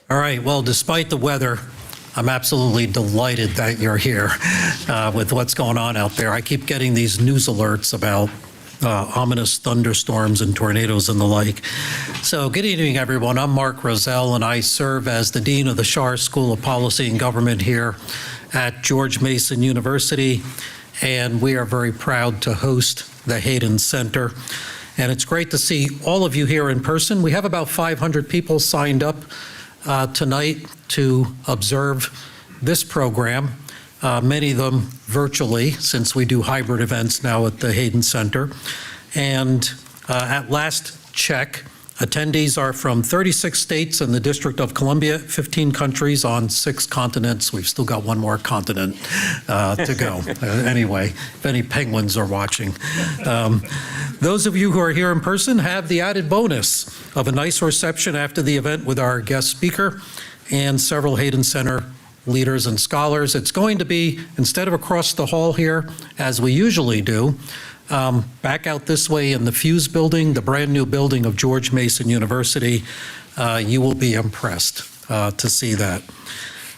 All right, well, despite the weather, I'm absolutely delighted that you're here with what's going on out there. I keep getting these news alerts about ominous thunderstorms and tornadoes and the like. So good evening, everyone. I'm Mark Rozelle, and I serve as the Dean of the Schar School of Policy and Government here at George Mason University, and we are very proud to host the Hayden Center. And it's great to see all of you here in person. We have about 500 people signed up tonight to observe this program, many of them virtually, since we do hybrid events now at the Hayden Center. And at last check, attendees are from 36 states and the District of Columbia, 15 countries on 6 continents. We've still got one more continent to go. Anyway, if any penguins are watching. Those of you who are here in person have the added bonus of a nice reception after the event with our guest speaker and several Hayden Center leaders and scholars. It's going to be, instead of across the hall here, as we usually do, back out this way in the Fuse building, the brand new building of George Mason University. You will be impressed to see that.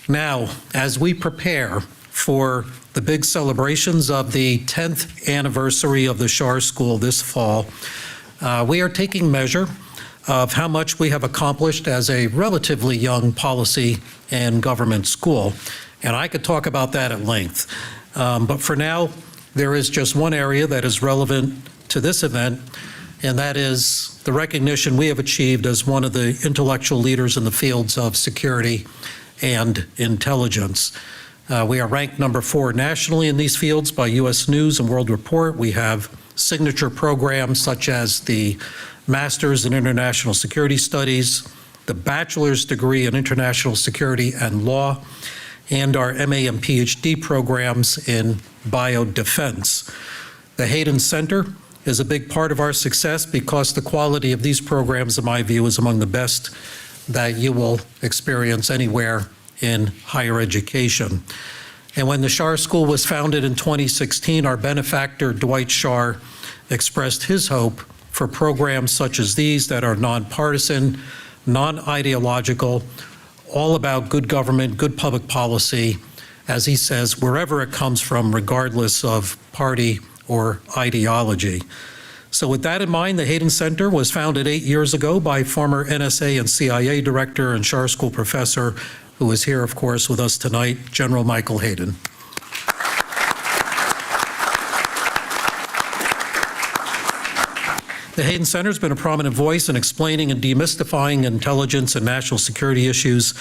Now, as we prepare for the big celebrations of the 10th anniversary of the Schar School this fall, we are taking measure of how much we have accomplished as a relatively young policy and government school. And I could talk about that at length. But for now, there is just one area that is relevant to this event, and that is the recognition we have achieved as one of the intellectual leaders in the fields of security and intelligence. We are ranked number 4 nationally in these fields by U.S. News and World Report. We have signature programs such as the Master's in International Security Studies, the Bachelor's degree in International Security and Law, and our MA and PhD programs in biodefense. The Hayden Center is a big part of our success because the quality of these programs, in my view, is among the best that you will experience anywhere in higher education. And when the Schar School was founded in 2016, our benefactor, Dwight Schar, expressed his hope for programs such as these that are nonpartisan, non-ideological, all about good government, good public policy, as he says, wherever it comes from, regardless of party or ideology. So with that in mind, the Hayden Center was founded 8 years ago by former NSA and CIA director and Schar School professor, who is here, of course, with us tonight, General Michael Hayden. The Hayden Center has been a prominent voice in explaining and demystifying intelligence and national security issues.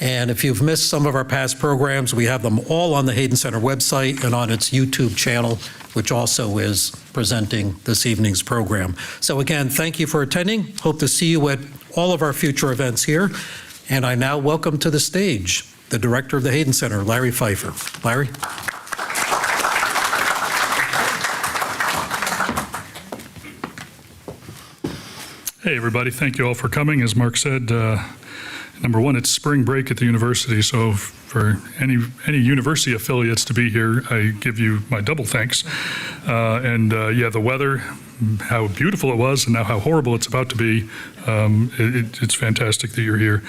And if you've missed some of our past programs, we have them all on the Hayden Center website and on its YouTube channel, which also is presenting this evening's program. So again, thank you for attending. Hope to see you at all of our future events here. And I now welcome to the stage the director of the Hayden Center, Larry Pfeiffer. Larry. Hey, everybody. Thank you all for coming. As Mark said, number one, it's spring break at the university, so for any university affiliates to be here, I give you my double thanks. Yeah, the weather, how beautiful it was, and now how horrible it's about to be. It's fantastic that you're here.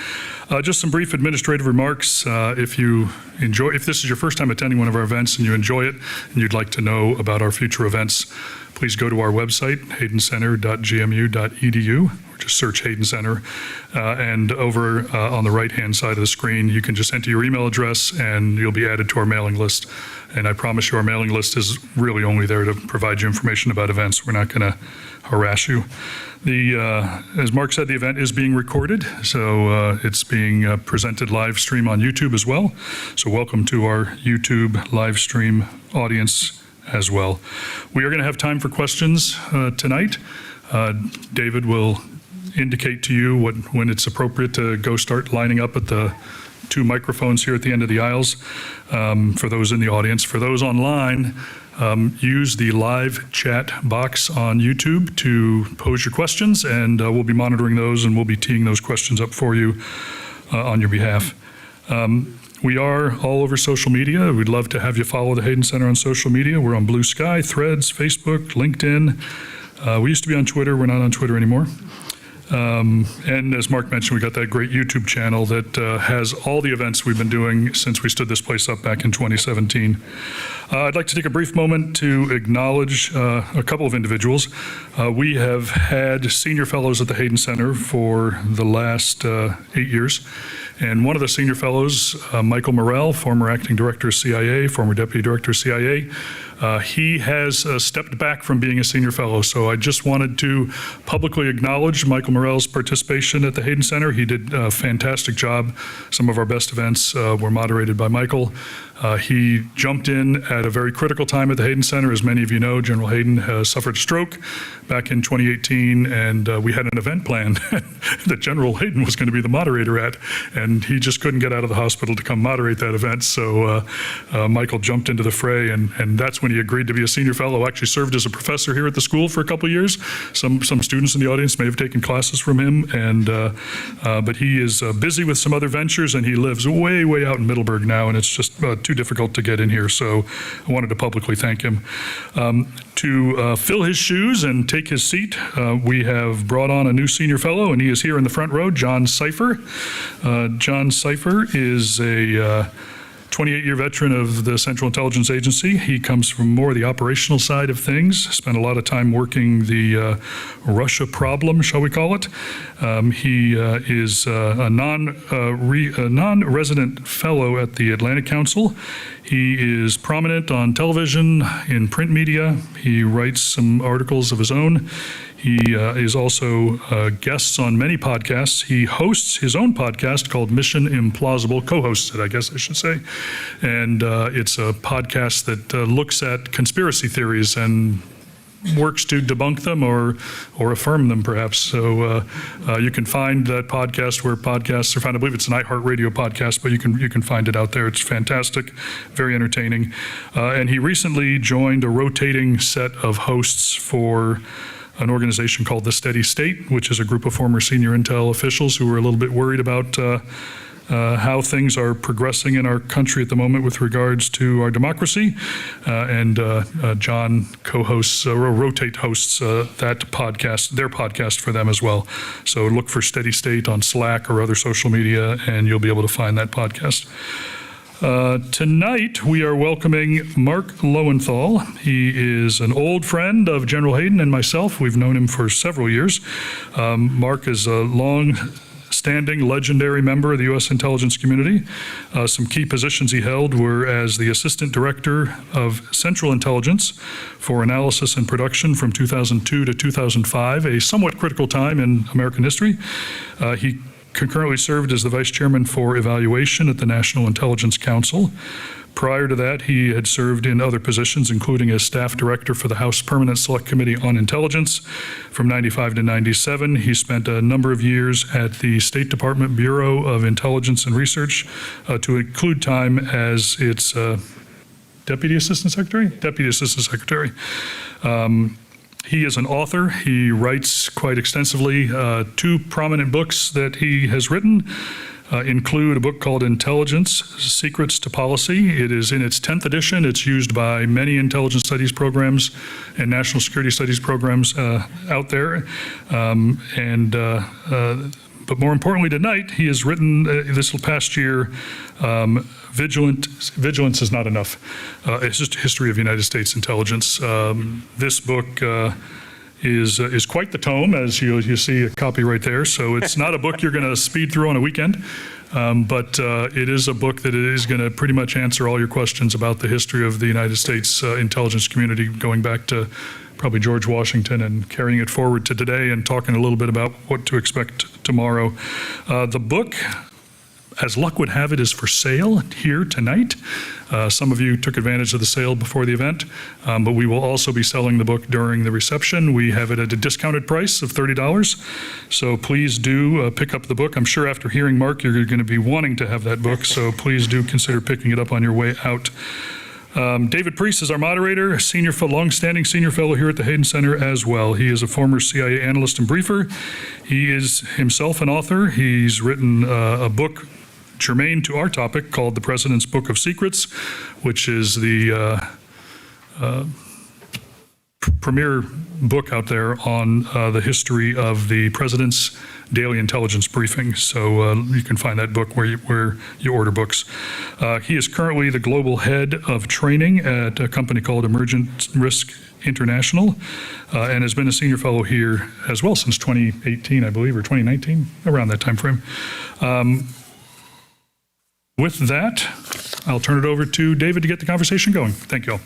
Just some brief administrative remarks. If this is your first time attending one of our events and you enjoy it and you'd like to know about our future events, please go to our website, haydencenter.gmu.edu, or just search Hayden Center. And over on the right-hand side of the screen, you can just enter your email address and you'll be added to our mailing list. And I promise you our mailing list is really only there to provide you information about events. We're not going to harass you. As Mark said, the event is being recorded, so it's being presented live stream on YouTube as well. So welcome to our YouTube live stream audience as well. We are going to have time for questions tonight. David will indicate to you when it's appropriate to go start lining up at the 2 microphones here at the end of the aisles for those in the audience. For those online, use the live chat box on YouTube to pose your questions, and we'll be monitoring those and we'll be teeing those questions up for you on your behalf. We are all over social media. We'd love to have you follow the Hayden Center on social media. We're on Blue Sky, Threads, Facebook, LinkedIn. We used to be on Twitter. We're not on Twitter anymore. And as Mark mentioned, we got that great YouTube channel that has all the events we've been doing since we stood this place up back in 2017. I'd like to take a brief moment to acknowledge a couple of individuals. We have had senior fellows at the Hayden Center for the last 8 years. And one of the senior fellows, Michael Morrell, former acting director of CIA, former deputy director of CIA, he has stepped back from being a senior fellow. So I just wanted to publicly acknowledge Michael Morrell's participation at the Hayden Center. He did a fantastic job. Some of our best events were moderated by Michael. He jumped in at a very critical time at the Hayden Center. As many of you know, General Hayden suffered a stroke back in 2018, and we had an event planned that General Hayden was going to be the moderator at, and he just couldn't get out of the hospital to come moderate that event. So Michael jumped into the fray, and that's when he agreed to be a senior fellow. Actually served as a professor here at the school for a couple of years. Some students in the audience may have taken classes from him, and but he is busy with some other ventures, and he lives way, way out in Middleburg now, and it's just too difficult to get in here. So I wanted to publicly thank him. To fill his shoes and take his seat, we have brought on a new senior fellow, and he is here in the front row, John Cipher. John Cipher is a 28-year veteran of the Central Intelligence Agency. He comes from more of the operational side of things, spent a lot of time working the Russia problem, shall we call it. He is a non-resident fellow at the Atlantic Council. He is prominent on television, in print media. He writes some articles of his own. He is also guests on many podcasts. He hosts his own podcast called Mission Implausible, co-hosts it, I guess I should say. And it's a podcast that looks at conspiracy theories and works to debunk them or affirm them, perhaps. So you can find that podcast where podcasts are found. I believe it's an iHeartRadio podcast, but you can find it out there. It's fantastic, very entertaining. And he recently joined a rotating set of hosts for an organization called The Steady State, which is a group of former senior intel officials who are a little bit worried about how things are progressing in our country at the moment with regards to our democracy. And John co-hosts, rotate hosts that podcast, their podcast for them as well. So look for Steady State on Slack or other social media, and you'll be able to find that podcast. Tonight, we are welcoming Mark Lowenthal. He is an old friend of General Hayden and myself. We've known him for several years. Mark is a long-standing, legendary member of the U.S. intelligence community. Some key positions he held were as the Assistant Director of Central Intelligence for Analysis and Production from 2002 to 2005, a somewhat critical time in American history. He concurrently served as the Vice Chairman for Evaluation at the National Intelligence Council. Prior to that, he had served in other positions, including as Staff Director for the House Permanent Select Committee on Intelligence. From 95 to 97, he spent a number of years at the State Department Bureau of Intelligence and Research, to include time as its Deputy Assistant Secretary? Deputy Assistant Secretary. He is an author. He writes quite extensively. Two prominent books that he has written include a book called Intelligence, Secrets to Policy. It is in its 10th edition. It's used by many intelligence studies programs and national security studies programs out there. But more importantly tonight, he has written this past year, Vigilance is not enough. It's just a history of United States intelligence. This book is quite the tome, as you see a copy right there. So it's not a book you're going to speed through on a weekend, but it is a book that is going to pretty much answer all your questions about the history of the United States intelligence community, going back to probably George Washington and carrying it forward to today, and talking a little bit about what to expect tomorrow. The book, as luck would have it, is for sale here tonight. Some of you took advantage of the sale before the event, but we will also be selling the book during the reception. We have it at a discounted price of $30. So please do pick up the book. I'm sure after hearing Mark, you're going to be wanting to have that book. So please do consider picking it up on your way out. David Priest is our moderator, long-standing senior fellow here at the Hayden Center as well. He is a former CIA analyst and briefer. He is himself an author. He's written a book germane to our topic called The President's Book of Secrets, which is the premier book out there on the history of the president's daily intelligence briefing. So you can find that book where you order books. He is currently the global head of training at a company called Emergent Risk International, and has been a senior fellow here as well since 2018, I believe, or 2019, around that time frame. With that, I'll turn it over to David to get the conversation going. Thank you all.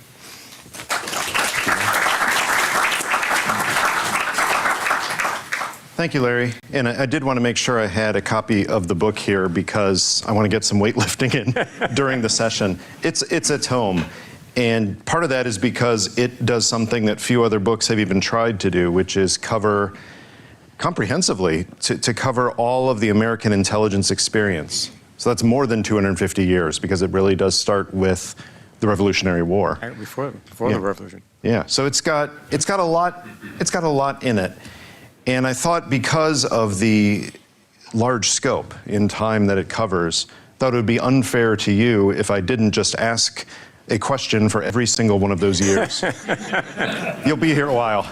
Thank you, Larry. And I did want to make sure I had a copy of the book here because I want to get some weightlifting in during the session. It's a tome. And part of that is because it does something that few other books have even tried to do, which is cover comprehensively, to cover all of the American intelligence experience. So that's more than 250 years because it really does start with the Revolutionary War. Before Yeah. the Revolution. Yeah, so it's got a lot in it. And I thought because of the large scope in time that it covers, thought it would be unfair to you if I didn't just ask a question for every single one of those years. You'll be here a while.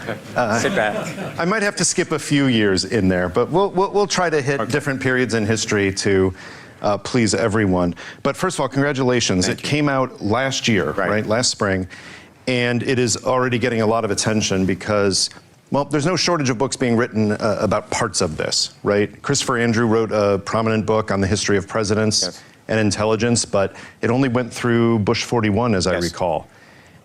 Sit back. I might have to skip a few years in there, but we'll try to hit different periods in history to please everyone. But first of all, congratulations. It came out last year, right? Last spring. And it is already getting a lot of attention because, well, there's no shortage of books being written about parts of this, right? Christopher Andrew wrote a prominent book on the history of presidents and intelligence, but it only went through Bush 41, as I recall.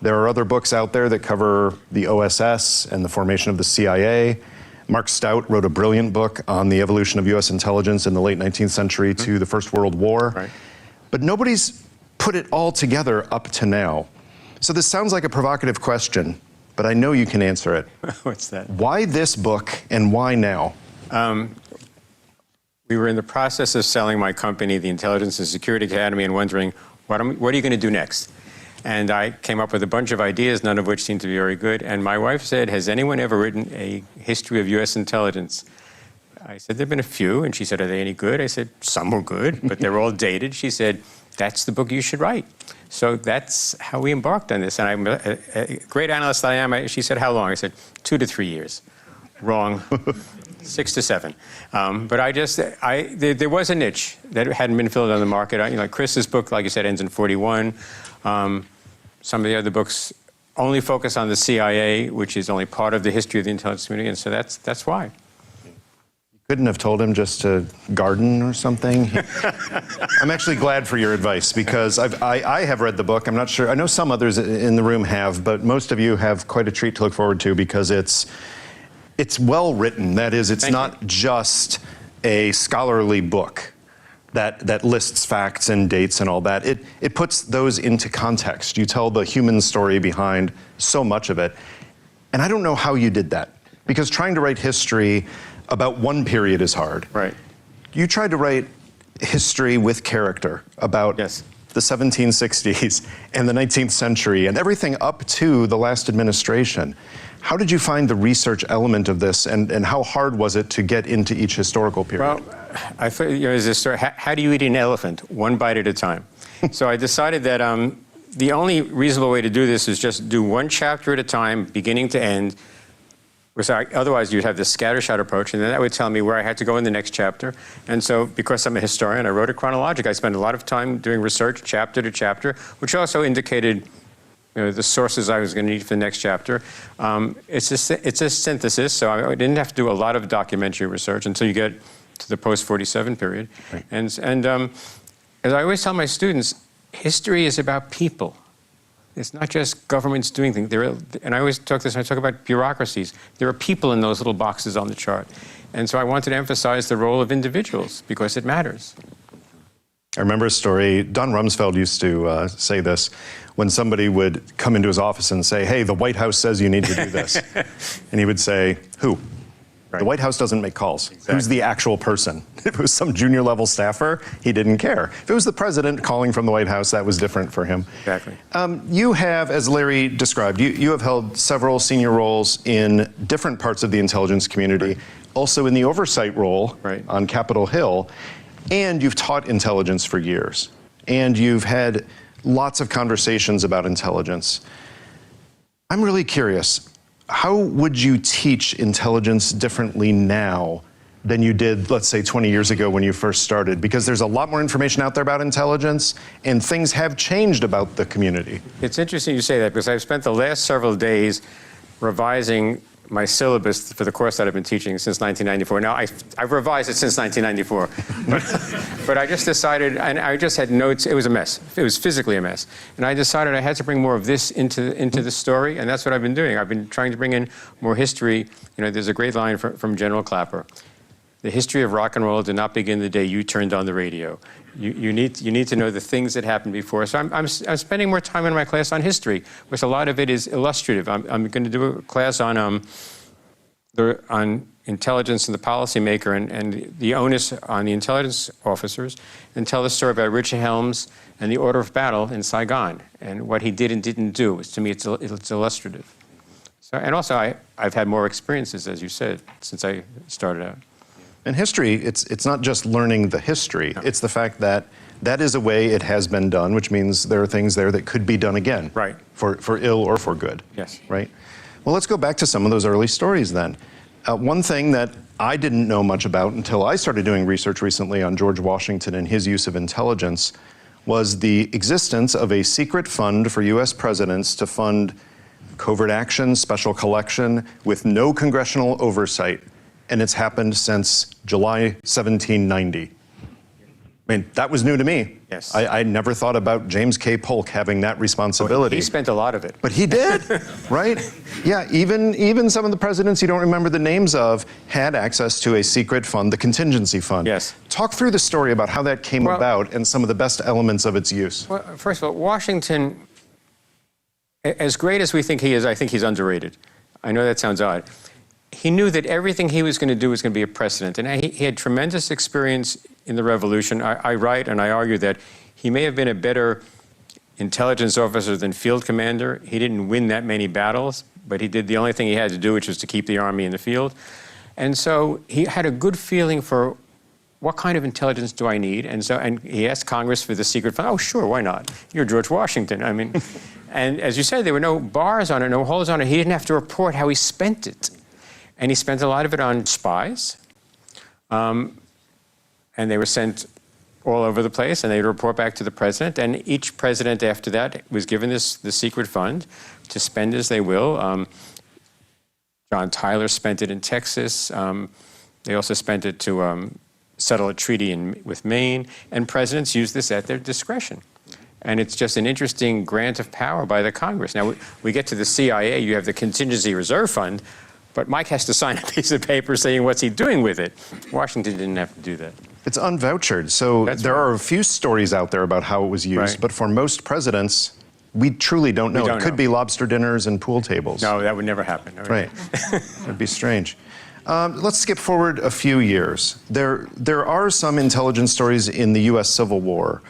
There are other books out there that cover the OSS and the formation of the CIA. Mark Stout wrote a brilliant book on the evolution of U.S. intelligence in the late 19th century to the First World War. But nobody's put it all together up to now. So this sounds like a provocative question, but I know you can answer it. What's that? Why this book and why now? We were in the process of selling my company, the Intelligence and Security Academy, and wondering, what are you going to do next? And I came up with a bunch of ideas, none of which seemed to be very good. And my wife said, has anyone ever written a history of U.S. intelligence? I said, there have been a few. And she said, are they any good? I said, some were good, but they're all dated. She said, that's the book you should write. So that's how we embarked on this. And I'm a great analyst that I am. She said, how long? I said, 2 to 3 years. Wrong. 6 to 7. But there was a niche that hadn't been filled on the market. Like Chris's book, like you said, ends in 41. Some of the other books only focus on the CIA, which is only part of the history of the intelligence community. And so that's why. Couldn't have told him just to garden or something. I'm actually glad for your advice because I have read the book. I'm not sure. I know some others in the room have, but most of you have quite a treat to look forward to because it's well written. That is, it's not just a scholarly book that lists facts and dates and all that. It puts those into context. You tell the human story behind so much of it. And I don't know how you did that because trying to write history about one period is hard. Right. You tried to write history with character about the 1760s and the 19th century and everything up to the last administration. How did you find the research element of this and how hard was it to get into each historical period? Well, I thought, there's this story, how do you eat an elephant? One bite at a time. So I decided that the only reasonable way to do this is just do one chapter at a time, beginning to end. Otherwise, you'd have this scattershot approach, and then that would tell me where I had to go in the next chapter. And so, because I'm a historian, I wrote it chronologically. I spent a lot of time doing research, chapter to chapter, which also indicated the sources I was going to need for the next chapter. It's a synthesis, so I didn't have to do a lot of documentary research until you get to the post-47 period. Right. And as I always tell my students, history is about people. It's not just governments doing things. And I always talk this when I talk about bureaucracies. There are people in those little boxes on the chart. And so I wanted to emphasize the role of individuals because it matters. I remember a story, Don Rumsfeld used to say this, when somebody would come into his office and say, hey, the White House says you need to do this. And he would say, who? Right. The White House doesn't make calls. Exactly. Who's the actual person? If it was some junior level staffer, he didn't care. If it was the president calling from the White House, that was different for him. Exactly. You have, as Larry described, you have held several senior roles in different parts of the intelligence community, also in the oversight role on Capitol Hill, and you've taught intelligence for years. And you've had lots of conversations about intelligence. I'm really curious. how would you teach intelligence differently now than you did, let's say, 20 years ago when you first started? Because there's a lot more information out there about intelligence, and things have changed about the community. It's interesting you say that, because I've spent the last several days revising my syllabus for the course that I've been teaching since 1994. Now, I've revised it since 1994, but I just decided, and I just had notes. It was a mess. It was physically a mess. And I decided I had to bring more of this into the story, and that's what I've been doing. I've been trying to bring in more history. You know, there's a great line from General Clapper. The history of rock and roll did not begin the day you turned on the radio. You need to know the things that happened before. So I'm spending more time in my class on history, which a lot of it is illustrative. I'm going to do a class on intelligence and the policymaker and the onus on the intelligence officers, and tell the story about Richard Helms and the order of battle in Saigon and what he did and didn't do. To me, it's illustrative. So, and also, I've had more experiences, as you said, since I started out. In history, it's not just learning the history. No. It's the fact that that is a way it has been done, which means there are things there that could be done again. Right. For ill or for good. Yes. Right? Well, let's go back to some of those early stories then. One thing that I didn't know much about until I started doing research recently on George Washington and his use of intelligence was the existence of a secret fund for U.S. presidents to fund covert action, special collection, with no congressional oversight. And it's happened since July 1790. I mean, that was new to me. Yes. I never thought about James K. Polk having that responsibility. He spent a lot of it. But he did, right? Yeah, even some of the presidents you don't remember the names of had access to a secret fund, the contingency fund. Yes. Talk through the story about how that came about and some of the best elements of its use. Well, first of all, Washington, as great as we think he is, I think he's underrated. I know that sounds odd. He knew that everything he was going to do was going to be a precedent. And he had tremendous experience in the Revolution. I write and I argue that he may have been a better intelligence officer than field commander. He didn't win that many battles, but he did the only thing he had to do, which was to keep the army in the field. And so he had a good feeling for what kind of intelligence do I need? And he asked Congress for the secret fund. Oh, sure, why not? You're George Washington. I mean, and as you said, there were no bars on it, no holes on it. He didn't have to report how he spent it. And he spent a lot of it on spies. And they were sent all over the place, and they'd report back to the president. And each president after that was given the secret fund to spend as they will. John Tyler spent it in Texas. They also spent it to settle a treaty with Maine. And presidents used this at their discretion. And it's just an interesting grant of power by the Congress. Now, we get to the CIA, you have the Contingency Reserve Fund, but Mike has to sign a piece of paper saying what's he doing with it. Washington didn't have to do that. It's unvouchered, so there are a few stories out there about how it was used, Right. but for most presidents, we truly don't know. It could be lobster dinners and pool tables. No, that would never happen. Right. That'd be strange. Let's skip forward a few years. There are some intelligence stories in the U.S. Civil War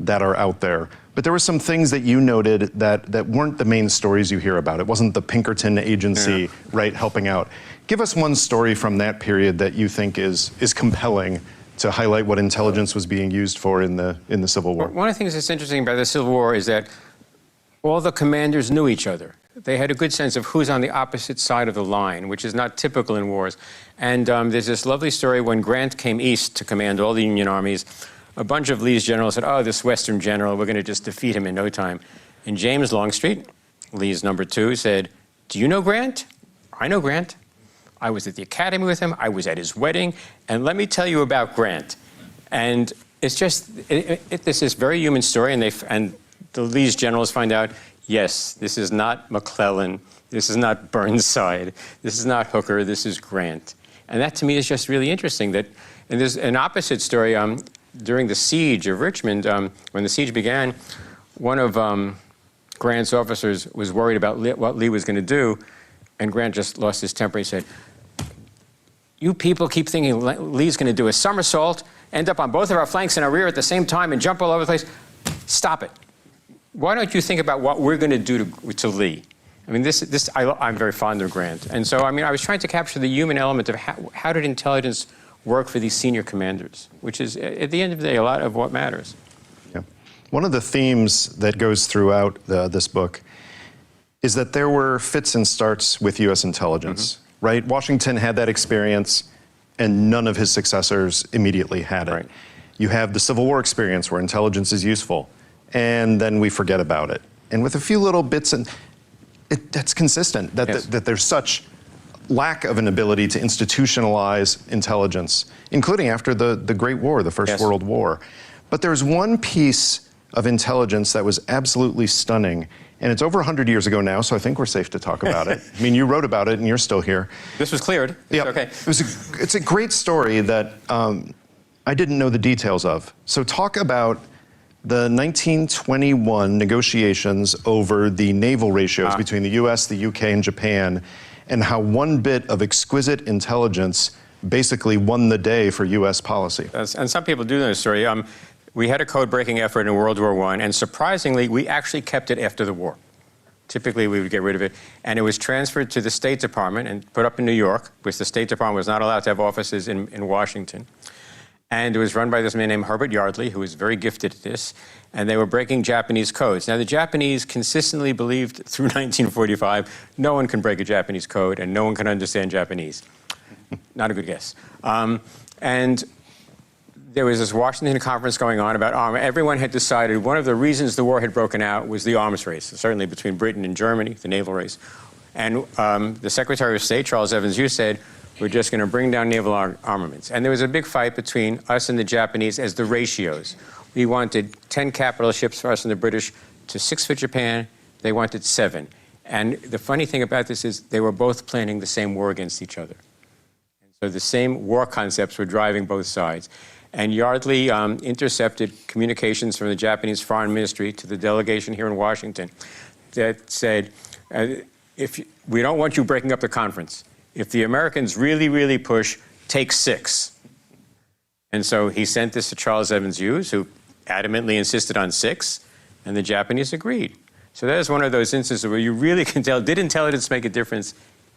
that are out there, but there were some things that you noted that weren't the main stories you hear about. It wasn't the Pinkerton Agency, right, helping out. Give us one story from that period that you think is compelling to highlight what intelligence was being used for in the Civil War. One of the things that's interesting about the Civil War is that all the commanders knew each other. They had a good sense of who's on the opposite side of the line, which is not typical in wars. And there's this lovely story when Grant came east to command all the Union armies. A bunch of Lee's generals said, oh, this Western general, we're going to just defeat him in no time. And James Longstreet, Lee's number 2, said, do you know Grant? I know Grant. I was at the academy with him. I was at his wedding. And let me tell you about Grant. And it's just, this is a very human story. And the Lee's generals find out, yes, this is not McClellan. This is not Burnside. This is not Hooker. This is Grant. And that, to me, is just really interesting. And there's an opposite story. During the siege of Richmond, when the siege began, one of Grant's officers was worried about what Lee was going to do, and Grant just lost his temper. He said, you people keep thinking Lee's going to do a somersault, end up on both of our flanks and our rear at the same time and jump all over the place. Stop it. Why don't you think about what we're going to do to Lee? I mean, I'm very fond of Grant. And so, I mean, I was trying to capture the human element of how did intelligence work for these senior commanders, which is, at the end of the day, a lot of what matters. Yeah. One of the themes that goes throughout this book is that there were fits and starts with U.S. intelligence, right? Washington had that experience, and none of his successors immediately had it. Right. You have the Civil War experience where intelligence is useful, and then we forget about it. And with a few little bits, and that's consistent, that, Yes. that there's such lack of an ability to institutionalize intelligence, including after the Great War, the First Yes. World War. But there's one piece of intelligence that was absolutely stunning, and it's over 100 years ago now, so I think we're safe to talk about it. I mean, you wrote about it, and you're still here. This was cleared. Yeah, Okay. it's a great story that I didn't know the details of. So talk about the 1921 negotiations over the naval ratios between the US, the UK, and Japan, and how one bit of exquisite intelligence basically won the day for US policy. And some people do know the story. We had a code-breaking effort in World War I, and surprisingly, we actually kept it after the war. Typically, we would get rid of it. And it was transferred to the State Department and put up in New York, because the State Department was not allowed to have offices in Washington. And it was run by this man named Herbert Yardley, who was very gifted at this. And they were breaking Japanese codes. Now, the Japanese consistently believed through 1945, no one can break a Japanese code, and no one can understand Japanese. Not a good guess. And there was this Washington conference going on about arms. Everyone had decided one of the reasons the war had broken out was the arms race, certainly between Britain and Germany, the naval race. And the Secretary of State, Charles Evans Hughes, said, we're just going to bring down naval armaments. And there was a big fight between us and the Japanese as the ratios. We wanted 10 capital ships for us and the British to 6 for Japan. They wanted 7. And the funny thing about this is they were both planning the same war against each other. And so the same war concepts were driving both sides. And Yardley intercepted communications from the Japanese Foreign Ministry to the delegation here in Washington that said, we don't want you breaking up the conference. If the Americans really, really push, take 6. And so he sent this to Charles Evans Hughes, who adamantly insisted on 6, and the Japanese agreed. So that is one of those instances where you really can tell, did intelligence make a difference?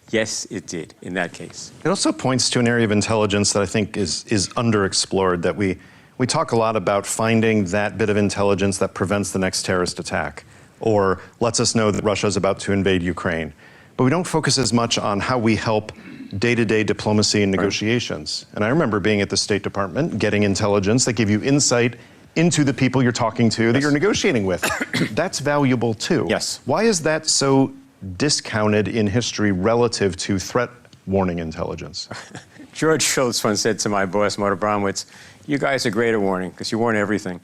Yes, it did in that case. It also points to an area of intelligence that I think is underexplored, that we talk a lot about finding that bit of intelligence that prevents the next terrorist attack or lets us know that Russia is about to invade Ukraine. But we don't focus as much on how we help day-to-day diplomacy and negotiations. Right. And I remember being at the State Department, getting intelligence that gave you insight into the people you're talking to, that you're negotiating with. That's valuable too. Yes. Why is that so discounted in history relative to threat warning intelligence? George Shultz once said to my boss, Motor Bromwitz, you guys are great at warning because you warn everything.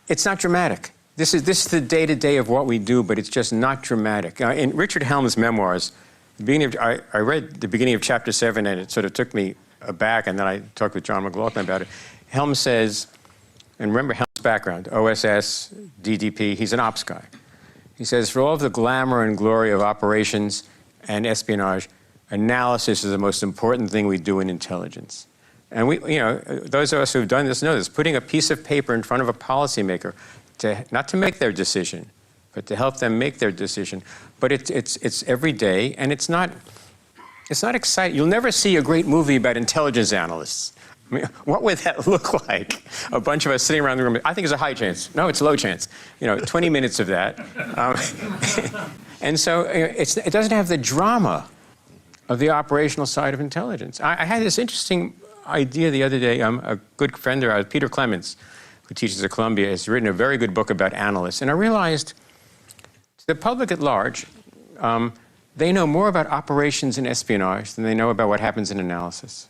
It's not dramatic. This is the day-to-day of what we do, but it's just not dramatic. In Richard Helm's memoirs, I read the beginning of chapter 7, and it sort of took me aback, and then I talked with John McLaughlin about it. Helm says, and remember Helm's background, OSS, DDP, he's an ops guy. He says, for all of the glamour and glory of operations and espionage, analysis is the most important thing we do in intelligence. And those of us who have done this know this. Putting a piece of paper in front of a policymaker, not to make their decision, but to help them make their decision. But it's every day, and it's not exciting. You'll never see a great movie about intelligence analysts. I mean, what would that look like? A bunch of us sitting around the room. I think it's a high chance. No, it's a low chance. 20 minutes of that. And so it doesn't have the drama of the operational side of intelligence. I had this interesting idea the other day. A good friend of ours, Peter Clements, who teaches at Columbia, has written a very good book about analysts. And I realized to the public at large, they know more about operations and espionage than they know about what happens in analysis.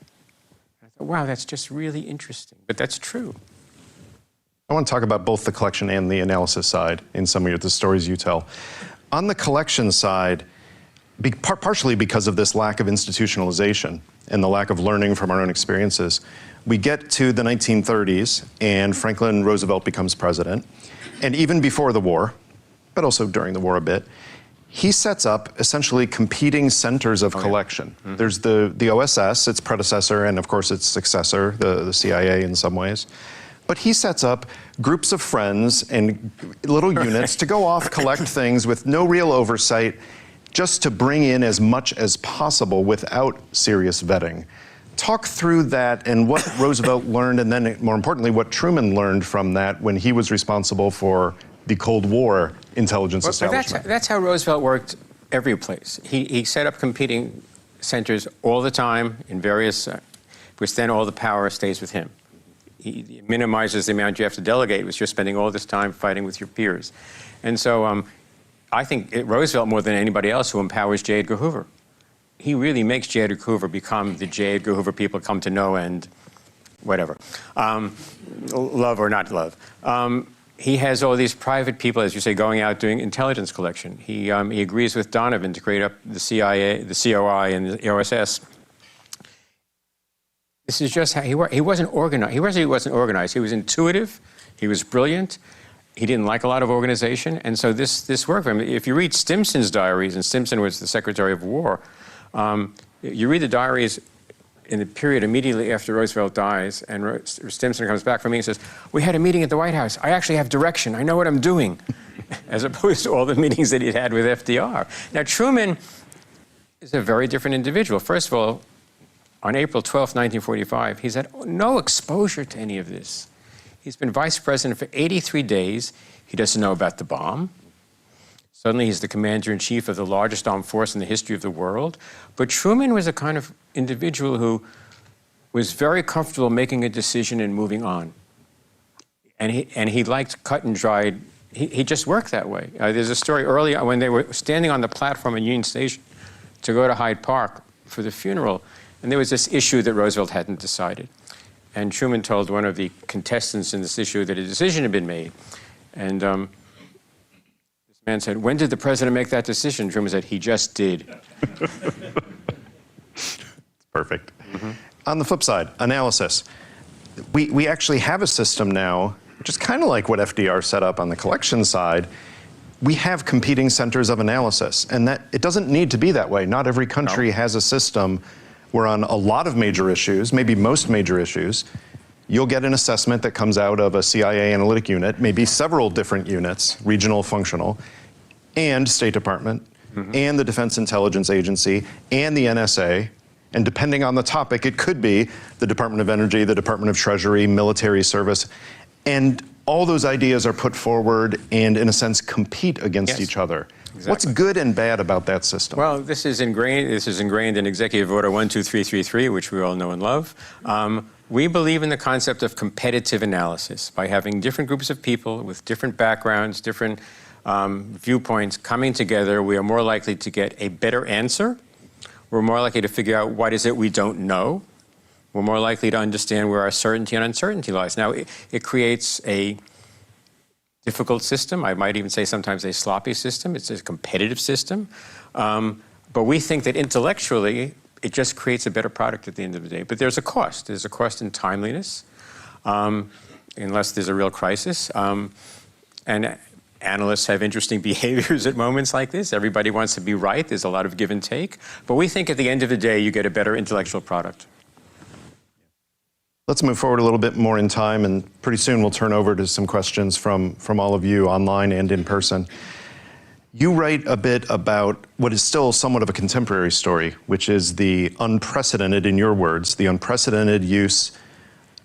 I thought, wow, that's just really interesting. But that's true. I want to talk about both the collection and the analysis side in some of the stories you tell. On the collection side, partially because of this lack of institutionalization and the lack of learning from our own experiences, we get to the 1930s and Franklin Roosevelt becomes president. And even before the war, but also during the war a bit, he sets up essentially competing centers of collection. Yeah. Mm-hmm. There's the OSS, its predecessor, and of course its successor, the CIA in some ways. But he sets up groups of friends and little units to go off, collect things with no real oversight, just to bring in as much as possible without serious vetting. Talk through that and what Roosevelt learned, and then more importantly, what Truman learned from that when he was responsible for the Cold War intelligence But establishment. that's how Roosevelt worked every place. He set up competing centers all the time in various, which then all the power stays with him. He minimizes the amount you have to delegate, which you're spending all this time fighting with your peers. And so I think Roosevelt, more than anybody else, who empowers J. Edgar Hoover. He really makes J. Edgar Hoover become the J. Edgar Hoover people come to know and whatever, love or not love. He has all these private people, as you say, going out doing intelligence collection. He agrees with Donovan to create up the CIA, the COI, and the OSS. This is just how he worked. He wasn't organized. He wasn't organized. He was intuitive. He was brilliant. He didn't like a lot of organization, and so this worked for him. If you read Stimson's diaries, and Stimson was the Secretary of War, you read the diaries in the period immediately after Roosevelt dies, and Stimson comes back from me and says, "We had a meeting at the White House. I actually have direction. I know what I'm doing," as opposed to all the meetings that he'd had with FDR. Now, Truman is a very different individual. First of all, on April 12, 1945, he's had no exposure to any of this. He's been vice president for 83 days. He doesn't know about the bomb. Suddenly, he's the commander-in-chief of the largest armed force in the history of the world. But Truman was a kind of individual who was very comfortable making a decision and moving on. And he liked cut and dried. He just worked that way. There's a story early when they were standing on the platform in Union Station to go to Hyde Park for the funeral, and there was this issue that Roosevelt hadn't decided. And Truman told one of the contestants in this issue that a decision had been made. And this man said, "When did the president make that decision?" Truman said, "He just did." Perfect. On the flip side, analysis. We actually have a system now, which is kind of like what FDR set up on the collection side. We have competing centers of analysis, and that it doesn't need to be that way. Not every country has a system where on a lot of major issues, maybe most major issues, you'll get an assessment that comes out of a CIA analytic unit, maybe several different units, regional, functional, and State Department, and the Defense Intelligence Agency, and the NSA, and depending on the topic, it could be the Department of Energy, the Department of Treasury, military service, and all those ideas are put forward and, in a sense, compete against each other. Exactly. What's good and bad about that system? Well, this is ingrained in Executive Order 12333, which we all know and love. We believe in the concept of competitive analysis. By having different groups of people with different backgrounds, different viewpoints coming together, we are more likely to get a better answer. We're more likely to figure out what is it we don't know. We're more likely to understand where our certainty and uncertainty lies. Now, it creates a difficult system. I might even say sometimes a sloppy system. It's a competitive system. But we think that intellectually, it just creates a better product at the end of the day. But there's a cost. There's a cost in timeliness, unless there's a real crisis. And analysts have interesting behaviors at moments like this. Everybody wants to be right. There's a lot of give and take. But we think at the end of the day, you get a better intellectual product. Let's move forward a little bit more in time, and pretty soon we'll turn over to some questions from all of you online and in person. You write a bit about what is still somewhat of a contemporary story, which is the unprecedented, in your words, the unprecedented use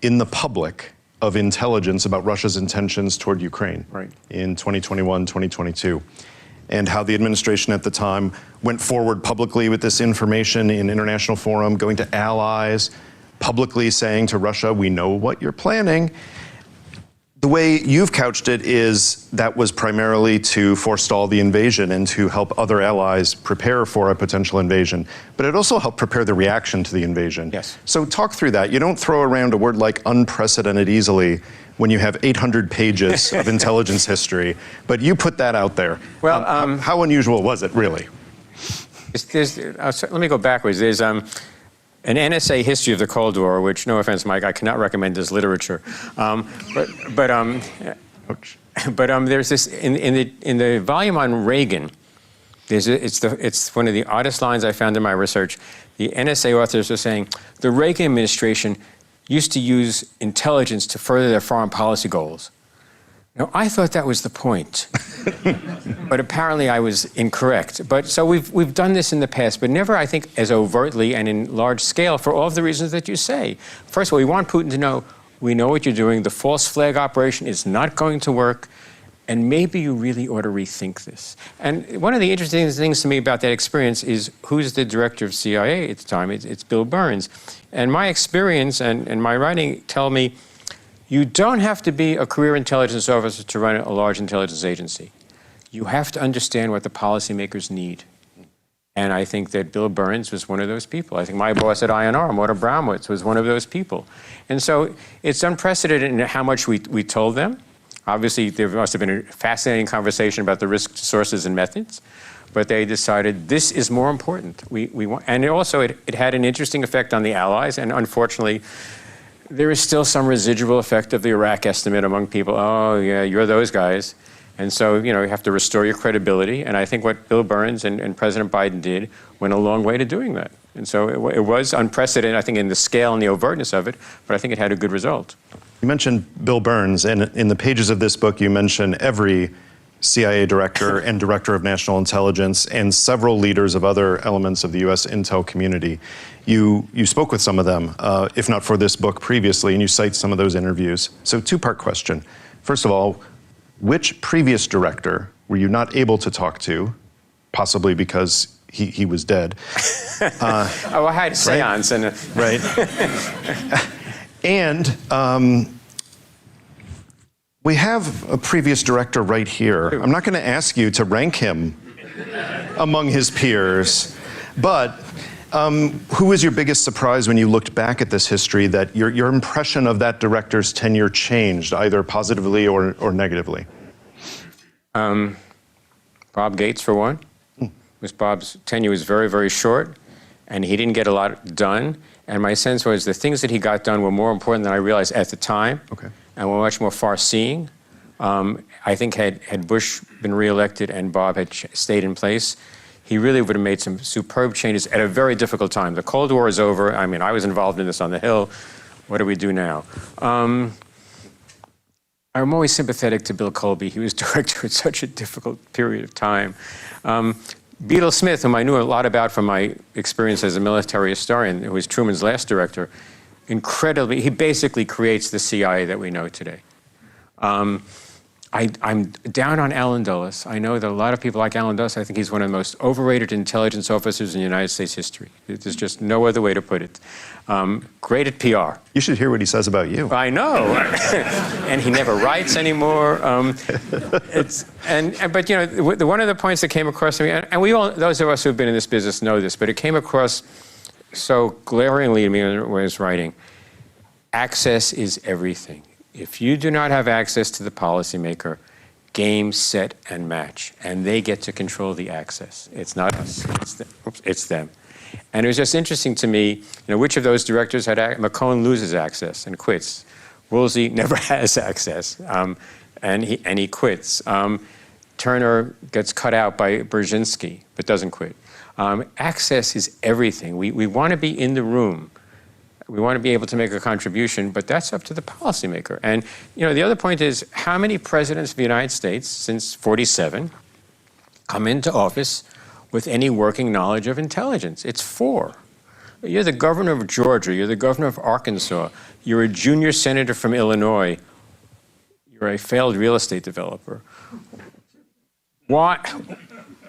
in the public of intelligence about Russia's intentions toward Ukraine in 2021, 2022, and how the administration at the time went forward publicly with this information in international forum, going to allies, publicly saying to Russia, "We know what you're planning." The way you've couched it is that was primarily to forestall the invasion and to help other allies prepare for a potential invasion. But it also helped prepare the reaction to the invasion. Yes. So talk through that. You don't throw around a word like unprecedented easily when you have 800 pages of intelligence history, but you put that out there. Well, how unusual was it, really? Let me go backwards. There's an NSA history of the Cold War, which, no offense, Mike, I cannot recommend as literature. But there's this in the volume on Reagan. It's one of the oddest lines I found in my research. The NSA authors are saying the Reagan administration used to use intelligence to further their foreign policy goals. Now, I thought that was the point, but apparently I was incorrect. But so we've done this in the past, but never, I think, as overtly and in large scale for all of the reasons that you say. First of all, we want Putin to know, we know what you're doing. The false flag operation is not going to work. and maybe you really ought to rethink this. And one of the interesting things to me about that experience is who's the director of CIA at the time? It's Bill Burns. And my experience and my writing tell me you don't have to be a career intelligence officer to run a large intelligence agency. You have to understand what the policymakers need. And I think that Bill Burns was one of those people. I think my boss at INR, Morta Bramwitz, was one of those people. And so it's unprecedented in how much we told them. Obviously, there must have been a fascinating conversation about the risk sources and methods, but they decided this is more important. And it had an interesting effect on the Allies, and unfortunately, there is still some residual effect of the Iraq estimate among people. Oh, yeah, you're those guys. And so, you have to restore your credibility. And I think what Bill Burns and President Biden did went a long way to doing that. And so it was unprecedented, I think, in the scale and the overtness of it, but I think it had a good result. You mentioned Bill Burns, and in the pages of this book, you mention every CIA director and director of national intelligence and several leaders of other elements of the U.S. intel community. You spoke with some of them, if not for this book previously, and you cite some of those interviews. So two-part question. First of all, which previous director were you not able to talk to, possibly because he was dead? I had a seance. Right. And we have a previous director right here. I'm not going to ask you to rank him among his peers, but who was your biggest surprise when you looked back at this history that your impression of that director's tenure changed, either positively or negatively? Bob Gates, for one. Bob's tenure was very, very short, and he didn't get a lot done. And my sense was the things that he got done were more important than I realized at the time, and were much more far-seeing. I think had Bush been reelected and Bob had stayed in place, he really would have made some superb changes at a very difficult time. The Cold War is over. I mean, I was involved in this on the Hill. What do we do now? I'm always sympathetic to Bill Colby. He was director at such a difficult period of time. Beadle Smith, whom I knew a lot about from my experience as a military historian, who was Truman's last director, he basically creates the CIA that we know today. I'm down on Alan Dulles. I know that a lot of people like Alan Dulles. I think he's one of the most overrated intelligence officers in United States history. There's just no other way to put it. Great at PR. You should hear what he says about you. I know. And he never writes anymore. But one of the points that came across to me, and we all, those of us who've been in this business know this, but it came across so glaringly to me when I was writing. Access is everything. If you do not have access to the policymaker, game, set, and match, and they get to control the access. It's not us, it's them. And it was just interesting to me, which of those directors had McCone loses access and quits. Woolsey never has access, and he quits. Turner gets cut out by Brzezinski, but doesn't quit. Access is everything. We want to be in the room. We want to be able to make a contribution, but that's up to the policymaker. And the other point is, how many presidents of the United States since '47 come into office with any working knowledge of intelligence? It's 4. You're the governor of Georgia. You're the governor of Arkansas. You're a junior senator from Illinois. You're a failed real estate developer. Why?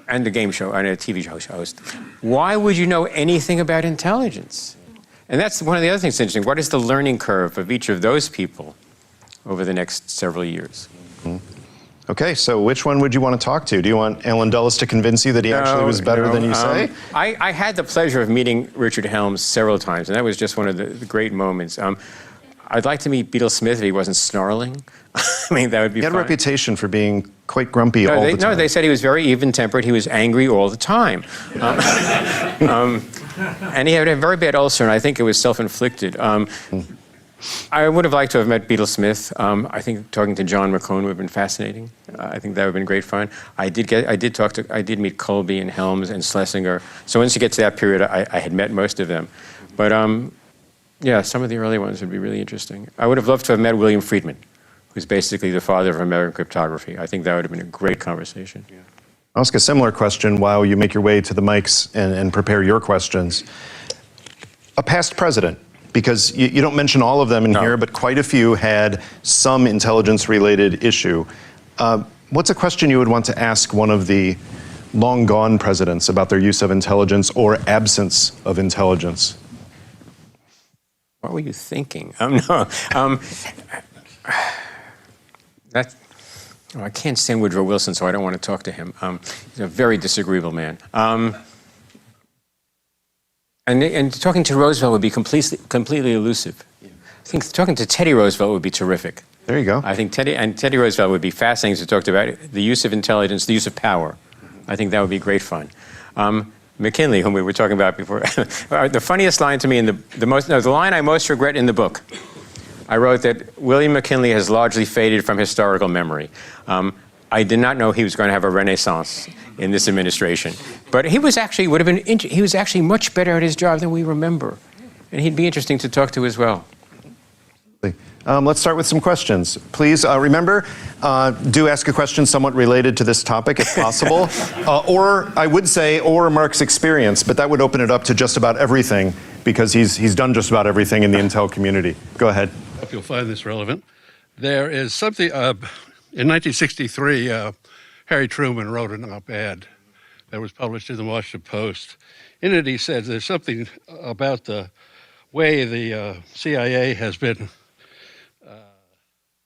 And a game show and a TV show host. Why would you know anything about intelligence? And that's one of the other things that's interesting. What is the learning curve of each of those people over the next several years? Mm-hmm. Okay, so which one would you want to talk to? Do you want Alan Dulles to convince you that he actually was better than you say? I had the pleasure of meeting Richard Helms several times, and that was just one of the great moments. I'd like to meet Beadle Smith if he wasn't snarling. I mean, that would be fun. He had a reputation for being quite grumpy all the time. No, they said he was very even-tempered. He was angry all the time. And he had a very bad ulcer, and I think it was self-inflicted. I would have liked to have met Beadle Smith. I think talking to John McCone would have been fascinating. I think that would have been great fun. I did meet Colby and Helms and Schlesinger. So once you get to that period, I had met most of them. But yeah, some of the early ones would be really interesting. I would have loved to have met William Friedman, who's basically the father of American cryptography. I think that would have been a great conversation. Yeah. I'll ask a similar question while you make your way to the mics and prepare your questions. A past president, because you don't mention all of them in here, but quite a few had some intelligence-related issue. What's a question you would want to ask one of the long gone presidents about their use of intelligence or absence of intelligence? What were you thinking? No. I can't stand Woodrow Wilson, so I don't want to talk to him. He's a very disagreeable man. And talking to Roosevelt would be completely elusive. I think talking to Teddy Roosevelt would be terrific. There you go. I think Teddy Roosevelt would be fascinating to talk about the use of intelligence, the use of power. I think that would be great fun. McKinley, whom we were talking about before, the funniest line to me, the line I most regret in the book, I wrote that William McKinley has largely faded from historical memory. I did not know he was going to have a renaissance in this administration, but he was actually much better at his job than we remember, and he'd be interesting to talk to as well. Let's start with some questions. Please remember, do ask a question somewhat related to this topic if possible, or I would say, or Mark's experience, but that would open it up to just about everything because he's done just about everything in the intel community. Go ahead. I hope you'll find this relevant. There is something, in 1963, Harry Truman wrote an op-ed that was published in the Washington Post. In it, he said there's something about the way the CIA has been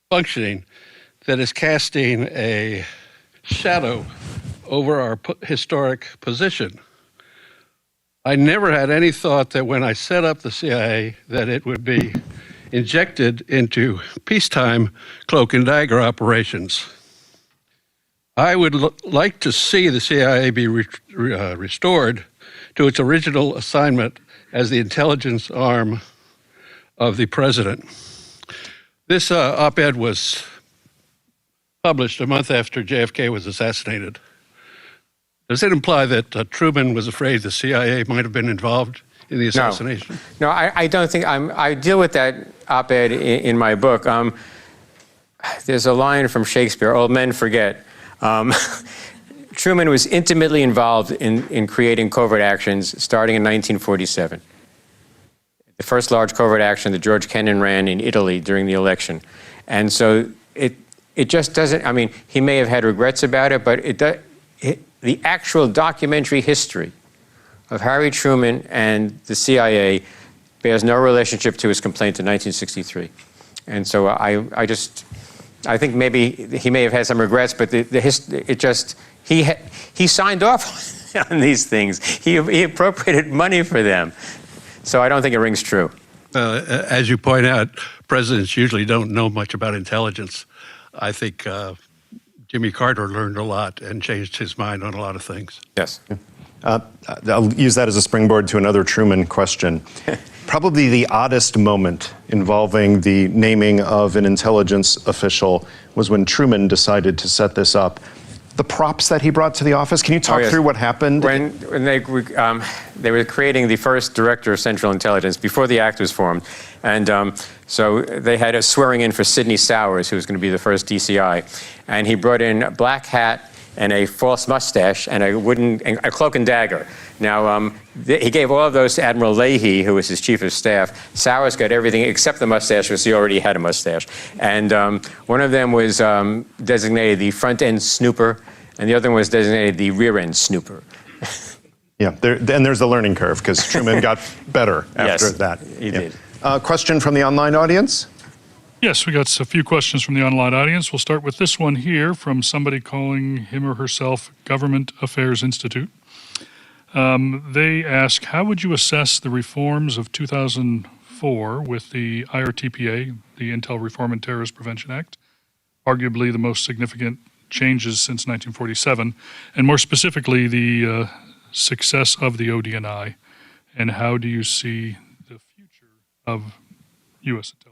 functioning that is casting a shadow over our historic position. I never had any thought that when I set up the CIA that it would be injected into peacetime cloak and dagger operations. I would like to see the CIA be restored to its original assignment as the intelligence arm of the president. This op-ed was published a month after JFK was assassinated. Does it imply that Truman was afraid the CIA might have been involved in the assassination? No, I don't think I deal with that op-ed in my book. There's a line from Shakespeare, "Old men forget." Truman was intimately involved in creating covert actions starting in 1947. The first large covert action that George Kennan ran in Italy during the election. And so it just doesn't, I mean, he may have had regrets about it, but the actual documentary history of Harry Truman and the CIA bears no relationship to his complaint in 1963. And so I think maybe he may have had some regrets, but he signed off on these things. He appropriated money for them. So I don't think it rings true. As you point out, presidents usually don't know much about intelligence. I think Jimmy Carter learned a lot and changed his mind on a lot of things. Yes. I'll use that as a springboard to another Truman question. Probably the oddest moment involving the naming of an intelligence official was when Truman decided to set this up. The props that he brought to the office, can you talk through what happened? When they were creating the first director of Central Intelligence before the act was formed, and so they had a swearing in for Sidney Sowers, who was going to be the first DCI, and he brought in a black hat and a false mustache and a cloak and dagger. Now, he gave all of those to Admiral Leahy, who was his chief of staff. Sowers got everything except the mustache, because he already had a mustache. And one of them was designated the front-end snooper, and the other one was designated the rear-end snooper. Yeah, and there's a learning curve, because Truman got better after that. He did. Question from the online audience? Yes, we got a few questions from the online audience. We'll start with this one here from somebody calling him or herself Government Affairs Institute. They ask, how would you assess the reforms of 2004 with the IRTPA, the Intel Reform and Terrorist Prevention Act, arguably the most significant changes since 1947, and more specifically, the success of the ODNI, and how do you see the future of U.S. intelligence?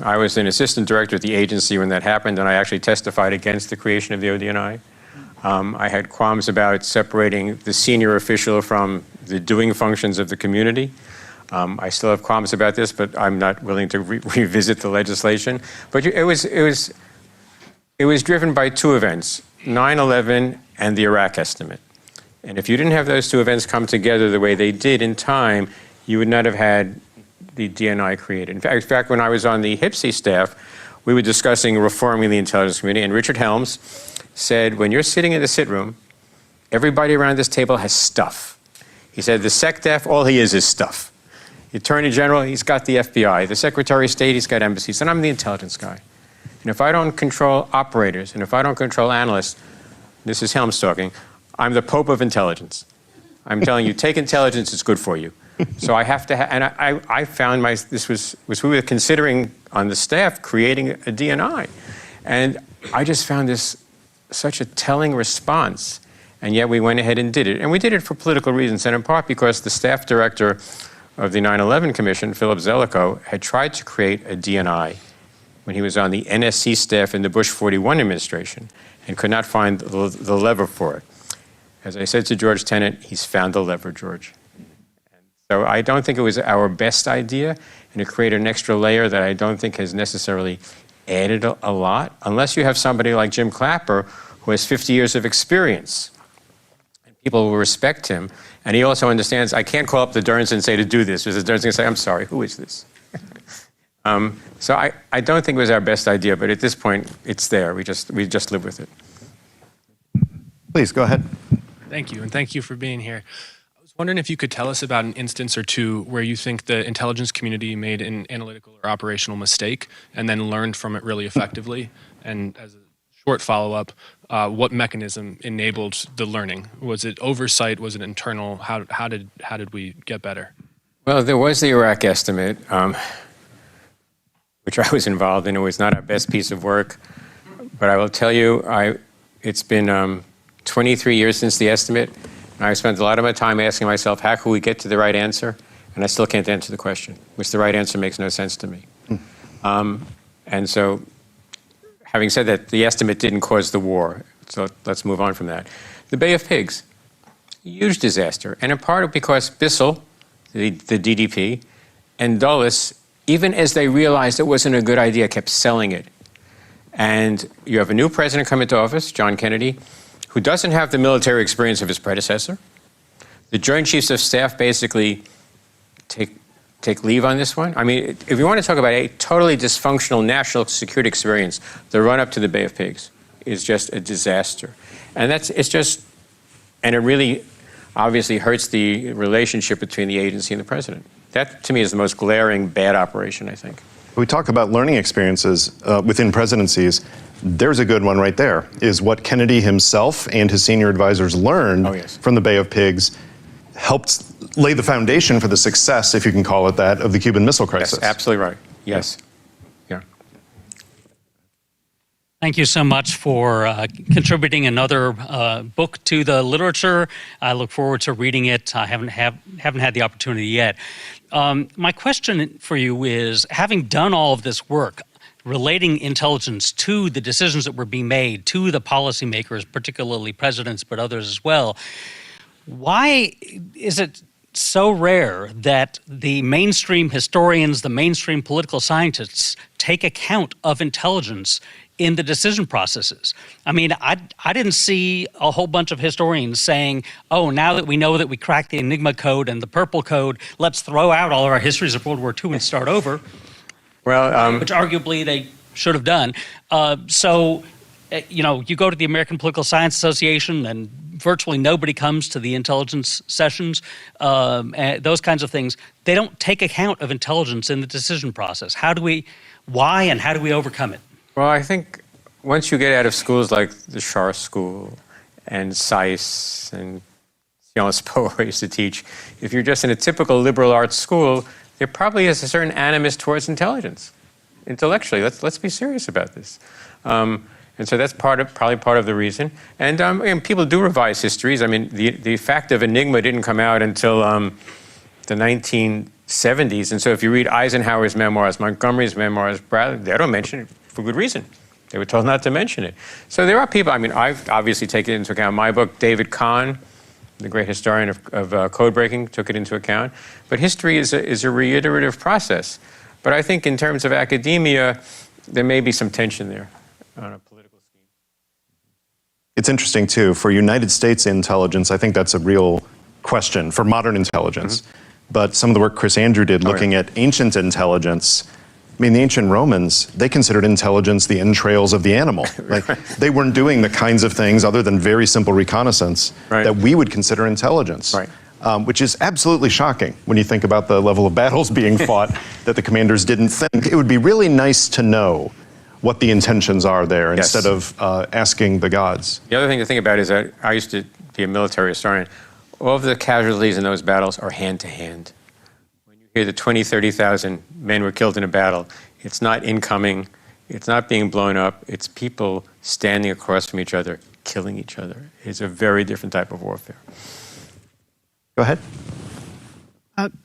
I was an assistant director at the agency when that happened, and I actually testified against the creation of the ODNI. I had qualms about separating the senior official from the doing functions of the community. I still have qualms about this, but I'm not willing to revisit the legislation. But it was driven by two events, 9/11 and the Iraq estimate. And if you didn't have those two events come together the way they did in time, you would not have had the DNI created. In fact, when I was on the HPSI staff, we were discussing reforming the intelligence community, and Richard Helms said, when you're sitting in the sit room, everybody around this table has stuff. He said, the SecDef, all he is stuff. The Attorney General, he's got the FBI. The Secretary of State, he's got embassies. And I'm the intelligence guy. And if I don't control operators, and if I don't control analysts, this is Helms talking, I'm the Pope of intelligence. I'm telling you, take intelligence, it's good for you. So I have to, and I found this was we were considering on the staff creating a DNI. And I just found this such a telling response. And yet we went ahead and did it. And we did it for political reasons, and in part because the staff director of the 9/11 Commission, Philip Zelikow, had tried to create a DNI when he was on the NSC staff in the Bush 41 administration and could not find the lever for it. As I said to George Tenet, he's found the lever, George. So I don't think it was our best idea, and it created an extra layer that I don't think has necessarily added a lot, unless you have somebody like Jim Clapper, who has 50 years of experience. And people will respect him, and he also understands, I can't call up the Derns and say to do this, because the Derns can say, I'm sorry, who is this? So I don't think it was our best idea, but at this point, it's there. We just live with it. Please, go ahead. Thank you, and thank you for being here. I was wondering if you could tell us about an instance or two where you think the intelligence community made an analytical or operational mistake and then learned from it really effectively. And as a short follow-up, what mechanism enabled the learning? Was it oversight? Was it internal? How did we get better? Well, there was the Iraq estimate, which I was involved in. It was not our best piece of work, but I will tell you, it's been 23 years since the estimate. And I spent a lot of my time asking myself, how can we get to the right answer? And I still can't answer the question, which the right answer makes no sense to me. And so, having said that, the estimate didn't cause the war. So let's move on from that. The Bay of Pigs, huge disaster. And in part because Bissell, the DDP, and Dulles, even as they realized it wasn't a good idea, kept selling it. And you have a new president come into office, John Kennedy, who doesn't have the military experience of his predecessor. The Joint Chiefs of Staff basically take leave on this one. I mean, if you want to talk about a totally dysfunctional national security experience, the run-up to the Bay of Pigs is just a disaster. And it really obviously hurts the relationship between the agency and the president. That, to me, is the most glaring bad operation, I think. We talk about learning experiences within presidencies. There's a good one right there, is what Kennedy himself and his senior advisors learned from the Bay of Pigs helped lay the foundation for the success, if you can call it that, of the Cuban Missile Crisis. Yes, absolutely right. Yes. Yeah. Thank you so much for contributing another book to the literature. I look forward to reading it. I haven't had the opportunity yet. My question for you is, having done all of this work, relating intelligence to the decisions that were being made, to the policymakers, particularly presidents, but others as well, why is it so rare that the mainstream historians, the mainstream political scientists take account of intelligence in the decision processes? I mean, I didn't see a whole bunch of historians saying, oh, now that we know that we cracked the Enigma code and the Purple code, let's throw out all of our histories of World War II and start over. Well, which arguably they should have done. You go to the American Political Science Association and virtually nobody comes to the intelligence sessions, and those kinds of things. They don't take account of intelligence in the decision process. Why and how do we overcome it? Well, I think once you get out of schools like the Schar School and SAIS and Sciences Po, where I used to teach, if you're just in a typical liberal arts school, there probably is a certain animus towards intelligence, intellectually. Let's be serious about this. And so that's probably part of the reason. And people do revise histories. I mean, the fact of Enigma didn't come out until the 1970s. And so if you read Eisenhower's memoirs, Montgomery's memoirs, Bradley, they don't mention it for good reason. They were told not to mention it. So there are people, I mean, I've obviously taken it into account. My book, David Kahn, the great historian of code breaking, took it into account. But history is a reiterative process. But I think in terms of academia, there may be some tension there on a political scheme. It's interesting, too. For United States intelligence, I think that's a real question for modern intelligence. But some of the work Chris Andrew did looking at ancient intelligence, I mean, the ancient Romans, they considered intelligence the entrails of the animal. Like, they weren't doing the kinds of things other than very simple reconnaissance that we would consider intelligence. Which is absolutely shocking when you think about the level of battles being fought that the commanders didn't think. It would be really nice to know what the intentions are there instead of asking the gods. The other thing to think about is that I used to be a military historian. All of the casualties in those battles are hand to hand. When you hear that 20, 30,000 men were killed in a battle, it's not incoming, it's not being blown up, it's people standing across from each other, killing each other. It's a very different type of warfare. Go ahead.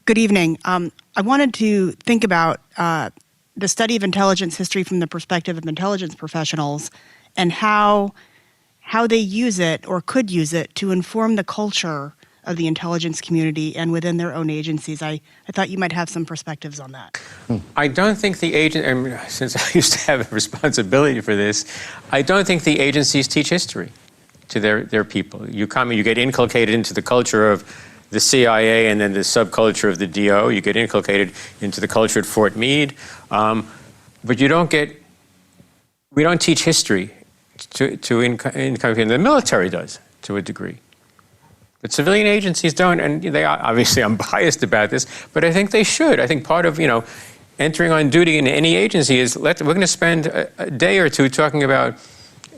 Good evening. I wanted to think about the study of intelligence history from the perspective of intelligence professionals and how they use it or could use it to inform the culture of the intelligence community and within their own agencies. I thought you might have some perspectives on that. I don't think the since I used to have a responsibility for this, I don't think the agencies teach history to their people. You get inculcated into the culture of the CIA and then the subculture of the DO. You get inculcated into the culture at Fort Meade. But we don't teach history to inculcate. The military does, to a degree. But civilian agencies don't, and they are, obviously I'm biased about this, but I think they should. I think part of, entering on duty in any agency is we're going to spend a day or two talking about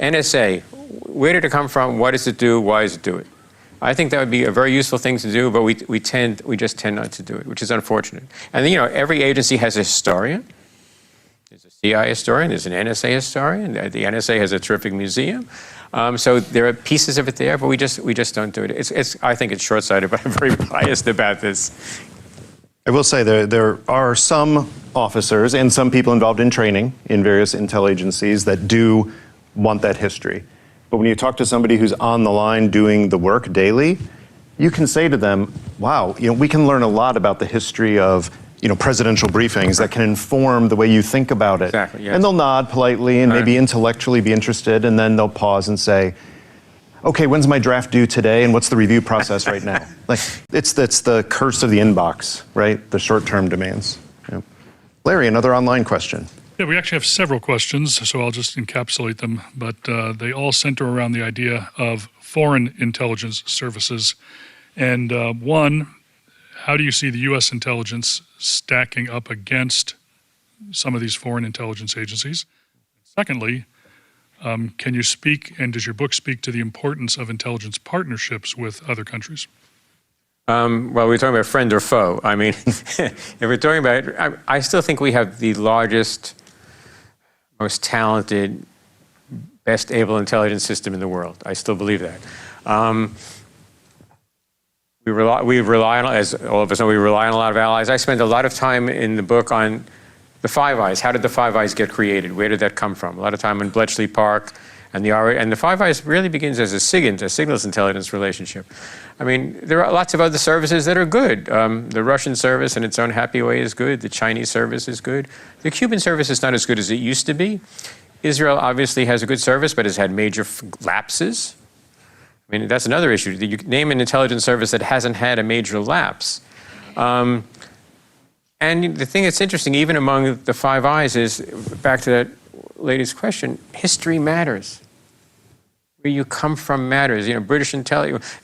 NSA. Where did it come from? What does it do? Why does it do it? I think that would be a very useful thing to do, but we just tend not to do it, which is unfortunate. And every agency has a historian. There's a CIA historian, there's an NSA historian. The NSA has a terrific museum. So there are pieces of it there, but we just don't do it. I think it's short-sighted, but I'm very biased about this. I will say there are some officers and some people involved in training in various intel agencies that do want that history. But when you talk to somebody who's on the line doing the work daily, you can say to them, wow, we can learn a lot about the history of presidential briefings that can inform the way you think about it. Exactly, yes. And they'll nod politely and maybe intellectually be interested, and then they'll pause and say, okay, when's my draft due today, and what's the review process right now? Like, it's the curse of the inbox, right? The short-term demands. Yeah. Larry, another online question. Yeah, we actually have several questions, so I'll just encapsulate them, but they all center around the idea of foreign intelligence services. And one, how do you see the U.S. intelligence stacking up against some of these foreign intelligence agencies? Secondly, can you speak, and does your book speak to the importance of intelligence partnerships with other countries? Well, we're talking about friend or foe. I mean, if we're talking about, I still think we have the largest, most talented, best able intelligence system in the world. I still believe that. We rely on, as all of us know, we rely on a lot of allies. I spend a lot of time in the book on the Five Eyes. How did the Five Eyes get created? Where did that come from? A lot of time in Bletchley Park. And the Five Eyes really begins as a signals intelligence relationship. I mean, there are lots of other services that are good. The Russian service in its own happy way is good. The Chinese service is good. The Cuban service is not as good as it used to be. Israel obviously has a good service, but has had major lapses. I mean, that's another issue. You name an intelligence service that hasn't had a major lapse. And the thing that's interesting, even among the Five Eyes, is, back to that lady's question, history matters. Where you come from matters. British intelligence.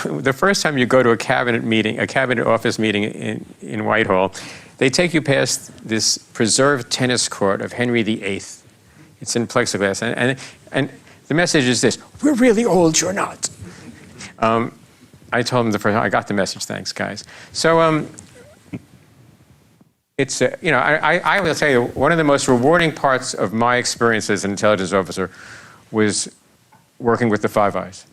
The first time you go to a cabinet office meeting in Whitehall, they take you past this preserved tennis court of Henry VIII. It's in plexiglass, and the message is this: we're really old, you're not. I told them the first time, I got the message, thanks, guys. So it's, I will tell you, one of the most rewarding parts of my experience as an intelligence officer was working with the Five Eyes.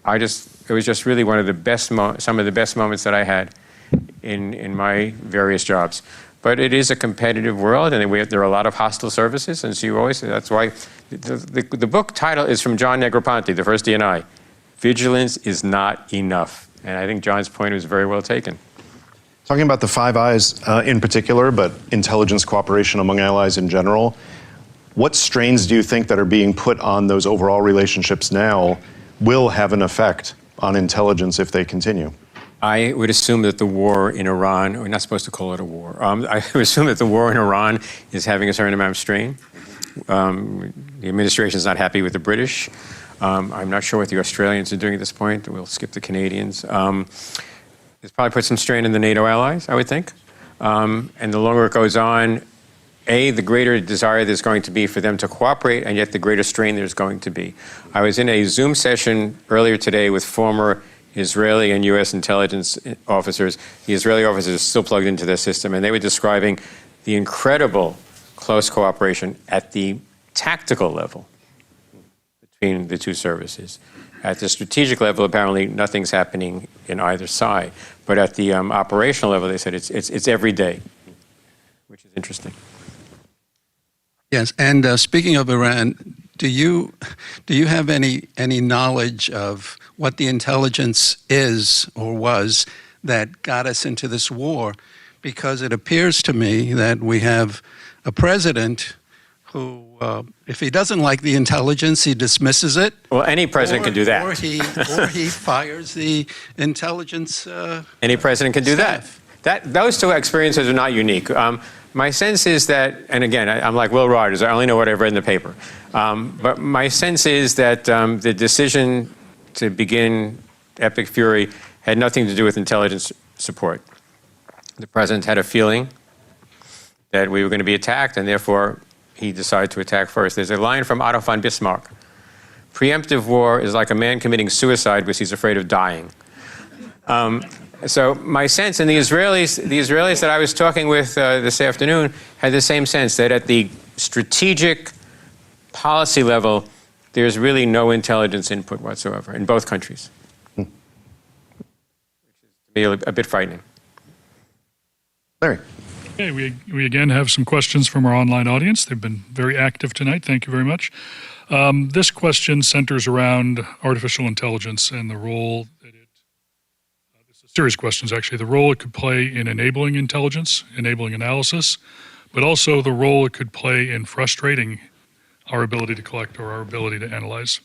It was just really one of the best, some of the best moments that I had in my various jobs. But it is a competitive world, and there are a lot of hostile services, and so you always, that's why the book title is from John Negroponte, the first DNI. Vigilance is not enough. And I think John's point was very well taken. Talking about the Five Eyes in particular, but intelligence cooperation among allies in general, what strains do you think that are being put on those overall relationships now will have an effect on intelligence if they continue? I would assume that the war in Iran, we're not supposed to call it a war. I would assume that the war in Iran is having a certain amount of strain. The administration is not happy with the British. I'm not sure what the Australians are doing at this point. We'll skip the Canadians. It's probably put some strain in the NATO allies, I would think. And the longer it goes on, the greater desire there's going to be for them to cooperate, and yet the greater strain there's going to be. I was in a Zoom session earlier today with former Israeli and U.S. intelligence officers. The Israeli officers are still plugged into their system, and they were describing the incredible close cooperation at the tactical level between the two services. At the strategic level, apparently nothing's happening in either side. But at the operational level, they said it's every day, which is interesting. Yes, and speaking of Iran, do you have any knowledge of what the intelligence is or was that got us into this war? Because it appears to me that we have a president who, if he doesn't like the intelligence, he dismisses it. Well, any president can do that. Or he fires the intelligence. Any president can do staff. that. Those two experiences are not unique. My sense is that, and again, I'm like Will Rogers, I only know what I've read in the paper. But my sense is that the decision to begin Epic Fury had nothing to do with intelligence support. The president had a feeling that we were going to be attacked, and therefore he decided to attack first. There's a line from Otto von Bismarck. Preemptive war is like a man committing suicide because he's afraid of dying. So my sense, and the Israelis that I was talking with this afternoon had the same sense, that at the strategic policy level, there's really no intelligence input whatsoever in both countries. Which is, to me, a bit frightening. Larry. Okay, we again have some questions from our online audience. They've been very active tonight. Thank you very much. This question centers around artificial intelligence and the role that this is serious questions actually, the role it could play in enabling intelligence, enabling analysis, but also the role it could play in frustrating our ability to collect or our ability to analyze.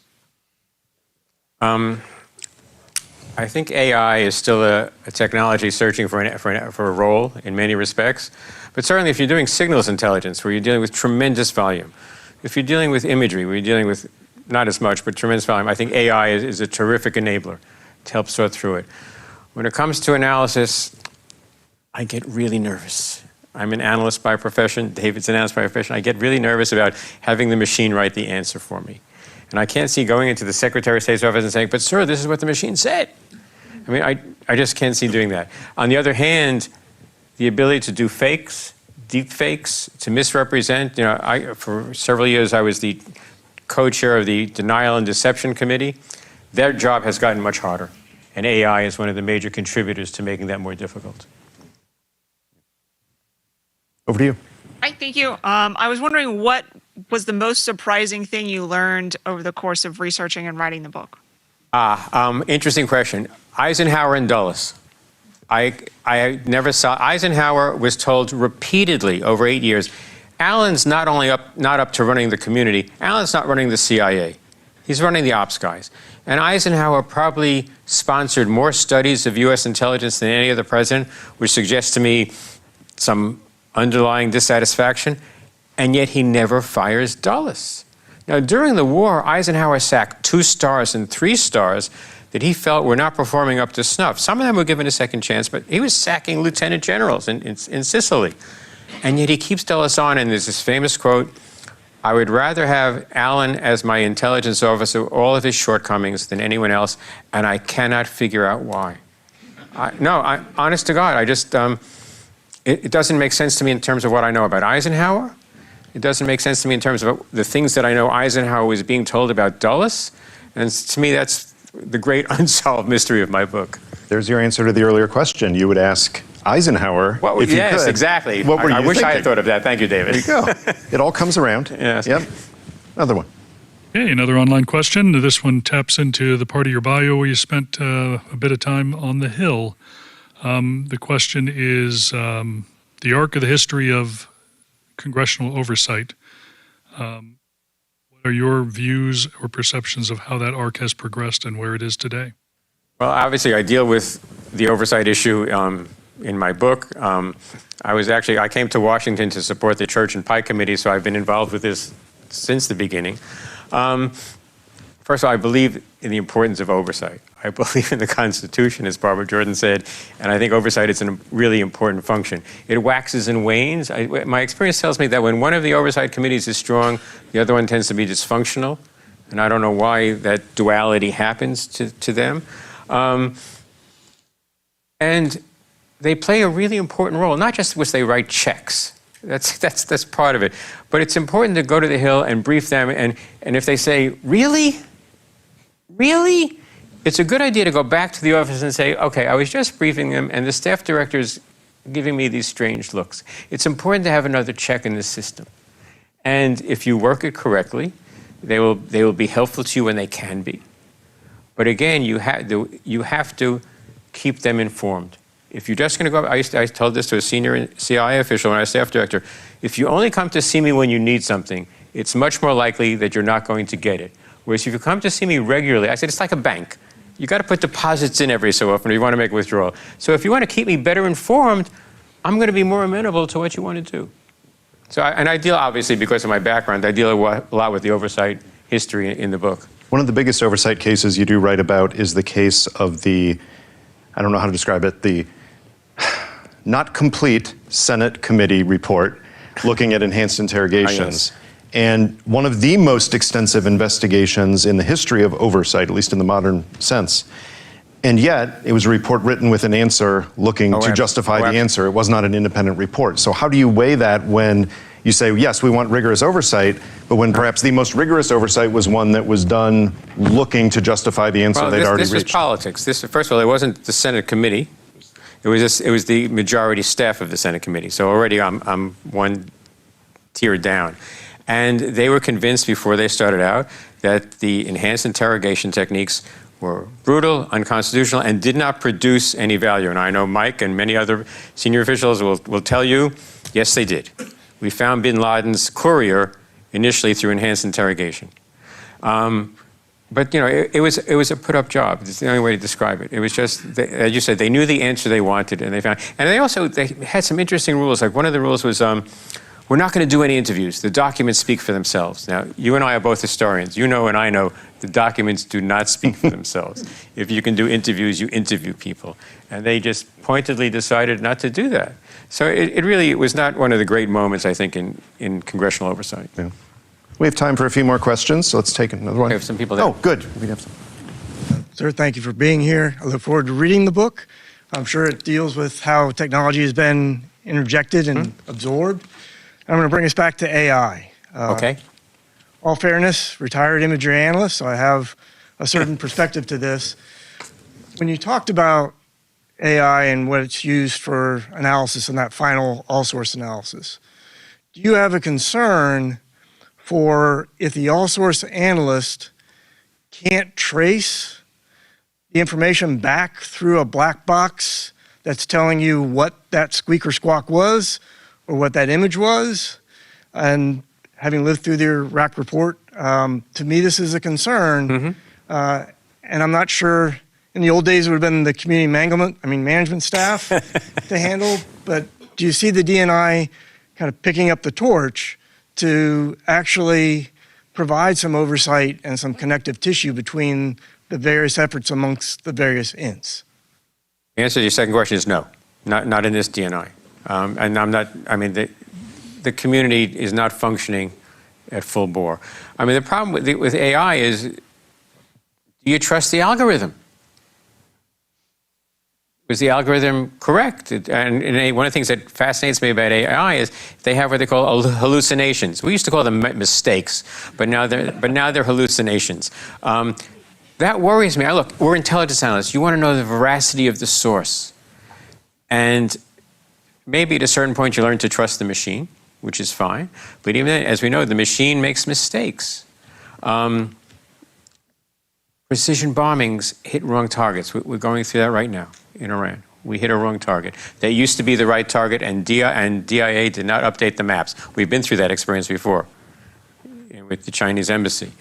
I think AI is still a technology searching for a role in many respects. But certainly if you're doing signals intelligence, where you're dealing with tremendous volume, if you're dealing with imagery, where you're dealing with not as much, but tremendous volume, I think AI is a terrific enabler to help sort through it. When it comes to analysis, I get really nervous. I'm an analyst by profession. David's an analyst by profession. I get really nervous about having the machine write the answer for me. And I can't see going into the Secretary of State's office and saying, but sir, this is what the machine said. I mean, I just can't see doing that. On the other hand, the ability to do fakes, deep fakes, to misrepresent, for several years I was the co-chair of the Denial and Deception Committee. Their job has gotten much harder. And AI is one of the major contributors to making that more difficult. Over to you. Right, thank you. I was wondering what was the most surprising thing you learned over the course of researching and writing the book? Interesting question. Eisenhower and Dulles. I never saw. Eisenhower was told repeatedly over 8 years, Allen's not up to running the community. Allen's not running the CIA. He's running the ops guys. And Eisenhower probably sponsored more studies of U.S. intelligence than any other president, which suggests to me some underlying dissatisfaction, and yet he never fires Dulles. Now, during the war, Eisenhower sacked 2 stars and 3 stars that he felt were not performing up to snuff. Some of them were given a second chance, but he was sacking lieutenant generals in Sicily. And yet he keeps Dulles on, and there's this famous quote, I would rather have Allen as my intelligence officer with all of his shortcomings than anyone else, and I cannot figure out why. Honest to God, I just... It doesn't make sense to me in terms of what I know about Eisenhower. It doesn't make sense to me in terms of the things that I know Eisenhower was being told about Dulles. And to me, that's the great unsolved mystery of my book. There's your answer to the earlier question. You would ask Eisenhower if you yes, could. Exactly. What were you I wish thinking? I had thought of that. Thank you, David. There you go. It all comes around. Yes. Yep. Another one. Okay, another online question. This one taps into the part of your bio where you spent a bit of time on the Hill. The question is the arc of the history of congressional oversight. What are your views or perceptions of how that arc has progressed and where it is today? Well, obviously, I deal with the oversight issue in my book. I came to Washington to support the Church and Pike Committee, so I've been involved with this since the beginning. First of all, I believe in the importance of oversight. I believe in the Constitution, as Barbara Jordan said, and I think oversight is a really important function. It waxes and wanes. My experience tells me that when one of the oversight committees is strong, the other one tends to be dysfunctional, and I don't know why that duality happens to them. And they play a really important role, not just because they write checks. That's part of it. But it's important to go to the Hill and brief them, and if they say, really? Really? It's a good idea to go back to the office and say, okay, I was just briefing them, and the staff director's giving me these strange looks. It's important to have another check in the system. And if you work it correctly, they will be helpful to you when they can be. But again, you have to keep them informed. If you're just going to go, I told this to a senior CIA official when I was staff director, if you only come to see me when you need something, it's much more likely that you're not going to get it. Whereas if you come to see me regularly, I said, it's like a bank. You got to put deposits in every so often if you want to make a withdrawal. So if you want to keep me better informed, I'm going to be more amenable to what you want to do. So, I deal, obviously, because of my background, I deal a lot with the oversight history in the book. One of the biggest oversight cases you do write about is the case of the, I don't know how to describe it, the not complete Senate committee report looking at enhanced interrogations. Yes. And one of the most extensive investigations in the history of oversight, at least in the modern sense. And yet, it was a report written with an answer looking to justify the answer. It was not an independent report. So how do you weigh that when you say, yes, we want rigorous oversight, but when perhaps the most rigorous oversight was one that was done looking to justify the answer they'd already reached? This was politics. First of all, it wasn't the Senate committee. It was the majority staff of the Senate committee. So already I'm one tier down. And they were convinced before they started out that the enhanced interrogation techniques were brutal, unconstitutional, and did not produce any value. And I know Mike and many other senior officials will tell you, yes, they did. We found bin Laden's courier initially through enhanced interrogation. But you know, it was a put-up job. It's the only way to describe it. It was just, as you said, they knew the answer they wanted, and they found. And they had some interesting rules. Like one of the rules was, we're not going to do any interviews. The documents speak for themselves. Now, you and I are both historians. You know and I know the documents do not speak for themselves. If you can do interviews, you interview people. And they just pointedly decided not to do that. So it really was not one of the great moments, I think, in congressional oversight. Yeah. We have time for a few more questions, so let's take another one. We have some people there. Oh, good. We have some. Sir, thank you for being here. I look forward to reading the book. I'm sure it deals with how technology has been interjected and absorbed. I'm going to bring us back to AI. Okay. All fairness, retired imagery analyst, so I have a certain perspective to this. When you talked about AI and what it's used for analysis and that final all-source analysis, do you have a concern for if the all-source analyst can't trace the information back through a black box that's telling you what that squeak or squawk was or what that image was? And having lived through the Iraq report, to me this is a concern. And I'm not sure, in the old days it would have been the community management staff to handle, but do you see the DNI kind of picking up the torch to actually provide some oversight and some connective tissue between the various efforts amongst the various ints? The answer to your second question is no, not in this DNI. And I'm not, I mean, the community is not functioning at full bore. I mean, the problem with AI is, do you trust the algorithm? Was the algorithm correct? And one of the things that fascinates me about AI is they have what they call hallucinations. We used to call them mistakes, but now they're hallucinations. That worries me. Look, we're intelligence analysts. You want to know the veracity of the source. And maybe at a certain point you learn to trust the machine, which is fine. But even then, as we know, the machine makes mistakes. Precision bombings hit wrong targets. We're going through that right now in Iran. We hit a wrong target. That used to be the right target, and DIA did not update the maps. We've been through that experience before with the Chinese embassy.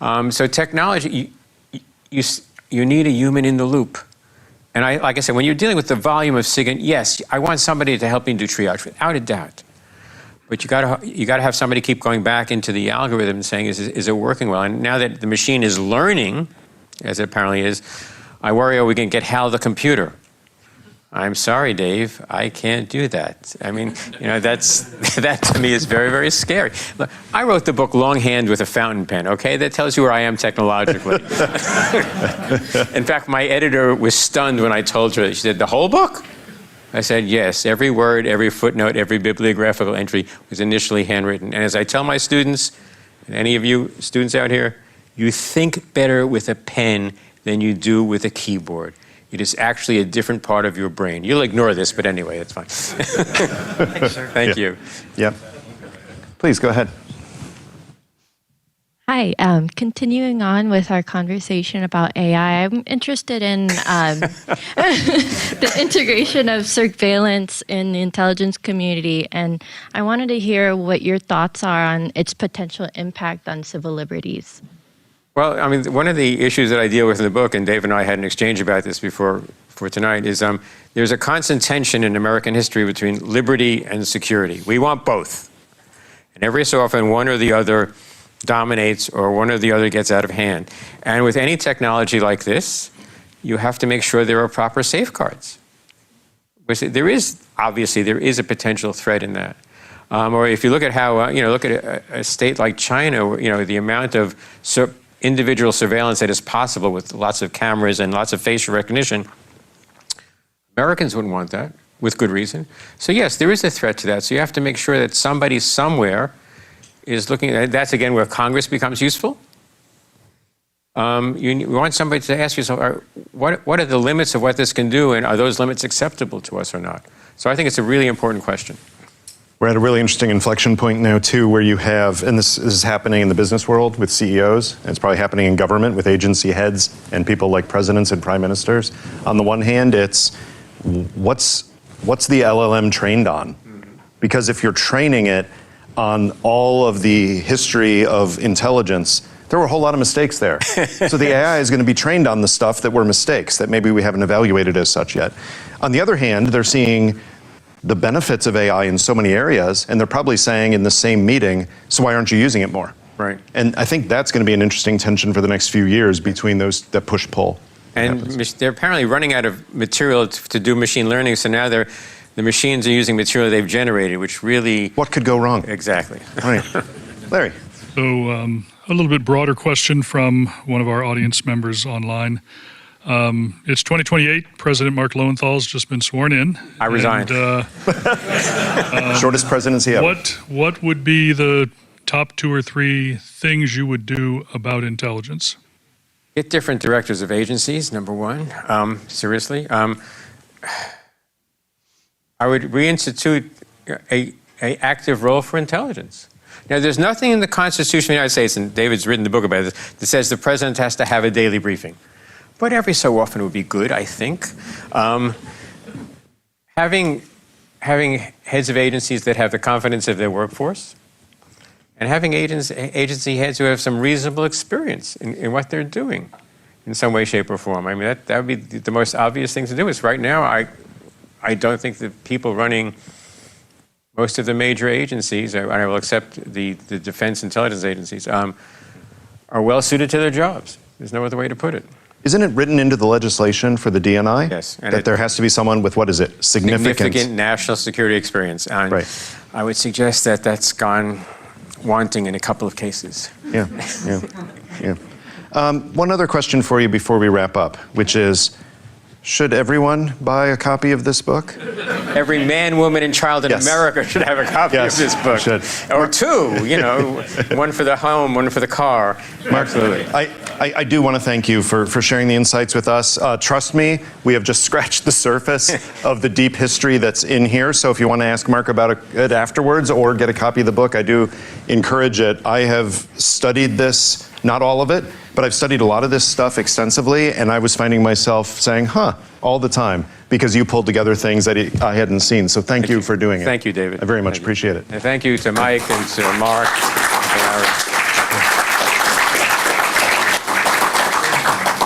So technology, you need a human in the loop. And like I said, when you're dealing with the volume of SIGINT, yes, I want somebody to help me do triage, without a doubt. But you got to have somebody keep going back into the algorithm and saying, is it working well? And now that the machine is learning, as it apparently is, I worry, are we going to get Hal the computer? I'm sorry, Dave, I can't do that. I mean, that to me is very, very scary. Look, I wrote the book longhand with a fountain pen, okay? That tells you where I am technologically. In fact, my editor was stunned when I told her. She said, the whole book? I said, yes, every word, every footnote, every bibliographical entry was initially handwritten. And as I tell my students, and any of you students out here, you think better with a pen than you do with a keyboard. It is actually a different part of your brain. You'll ignore this, but anyway, it's fine. Thanks, sir. Thank you. Yeah. Please, go ahead. Hi, continuing on with our conversation about AI, I'm interested in the integration of surveillance in the intelligence community, and I wanted to hear what your thoughts are on its potential impact on civil liberties. Well, I mean, one of the issues that I deal with in the book, and Dave and I had an exchange about this before tonight, is there's a constant tension in American history between liberty and security. We want both. And every so often, one or the other dominates or one or the other gets out of hand. And with any technology like this, you have to make sure there are proper safeguards. There is a potential threat in that. Or if you look at how, look at a state like China, the amount of individual surveillance that is possible with lots of cameras and lots of facial recognition. Americans wouldn't want that, with good reason. So yes, there is a threat to that. So you have to make sure that somebody somewhere is looking at, that's again where Congress becomes useful. You want somebody to ask yourself, what are the limits of what this can do, and are those limits acceptable to us or not? So I think it's a really important question. We're at a really interesting inflection point now, too, where you have, and this is happening in the business world with CEOs, and it's probably happening in government with agency heads and people like presidents and prime ministers. On the one hand, it's what's the LLM trained on? Because if you're training it on all of the history of intelligence, there were a whole lot of mistakes there. So the AI is going to be trained on the stuff that were mistakes that maybe we haven't evaluated as such yet. On the other hand, they're seeing the benefits of AI in so many areas, and they're probably saying in the same meeting, so why aren't you using it more? Right. And I think that's going to be an interesting tension for the next few years between those, that push-pull. And they're apparently running out of material to do machine learning, so now the machines are using material they've generated, which really... What could go wrong? Exactly. Right. Larry. So a little bit broader question from one of our audience members online. It's 2028. President Mark Lowenthal's just been sworn in. I resigned. Shortest presidency ever. What would be the top 2 or 3 things you would do about intelligence? Get different directors of agencies, number one. Seriously. I would reinstitute a active role for intelligence. Now, there's nothing in the Constitution of the United States, and David's written the book about this, that says the president has to have a daily briefing. But every so often it would be good, I think. Having heads of agencies that have the confidence of their workforce, and having agency heads who have some reasonable experience in what they're doing in some way, shape, or form. I mean, that would be the most obvious thing to do. Is right now, I don't think the people running most of the major agencies, I will accept the defense intelligence agencies, are well suited to their jobs. There's no other way to put it. Isn't it written into the legislation for the DNI? Yes. That there has to be someone with, what is it, significant national security experience. And right. I would suggest that that's gone wanting in a couple of cases. Yeah. One other question for you before we wrap up, which is, should everyone buy a copy of this book? Every man, woman, and child in America should have a copy of this book. Should. Or 2, one for the home, one for the car. Mark, absolutely. I do want to thank you for sharing the insights with us. Trust me, we have just scratched the surface of the deep history that's in here. So if you want to ask Mark about it afterwards or get a copy of the book, I do encourage it. I have studied this, not all of it, but I've studied a lot of this stuff extensively, and I was finding myself saying, all the time, because you pulled together things that I hadn't seen. So thank you for doing it. Thank you, David. I very much appreciate it. And thank you to Mike and to Mark.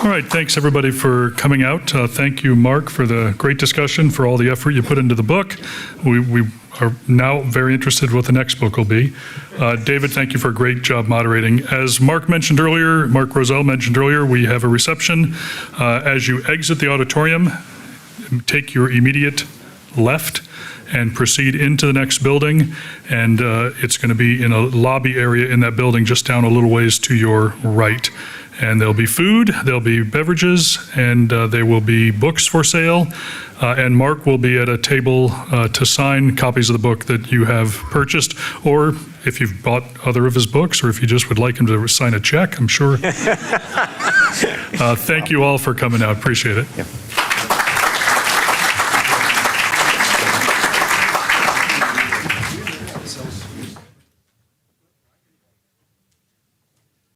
And All right, thanks everybody for coming out. Thank you, Mark, for the great discussion, for all the effort you put into the book. We are now very interested in what the next book will be. David, thank you for a great job moderating. As Mark Roselle mentioned earlier, we have a reception. As you exit the auditorium, take your immediate left and proceed into the next building, and it's going to be in a lobby area in that building just down a little ways to your right. And there'll be food, there'll be beverages, and there will be books for sale. And Mark will be at a table to sign copies of the book that you have purchased, or if you've bought other of his books, or if you just would like him to sign a check, I'm sure. Thank you all for coming out. Appreciate it. Yeah.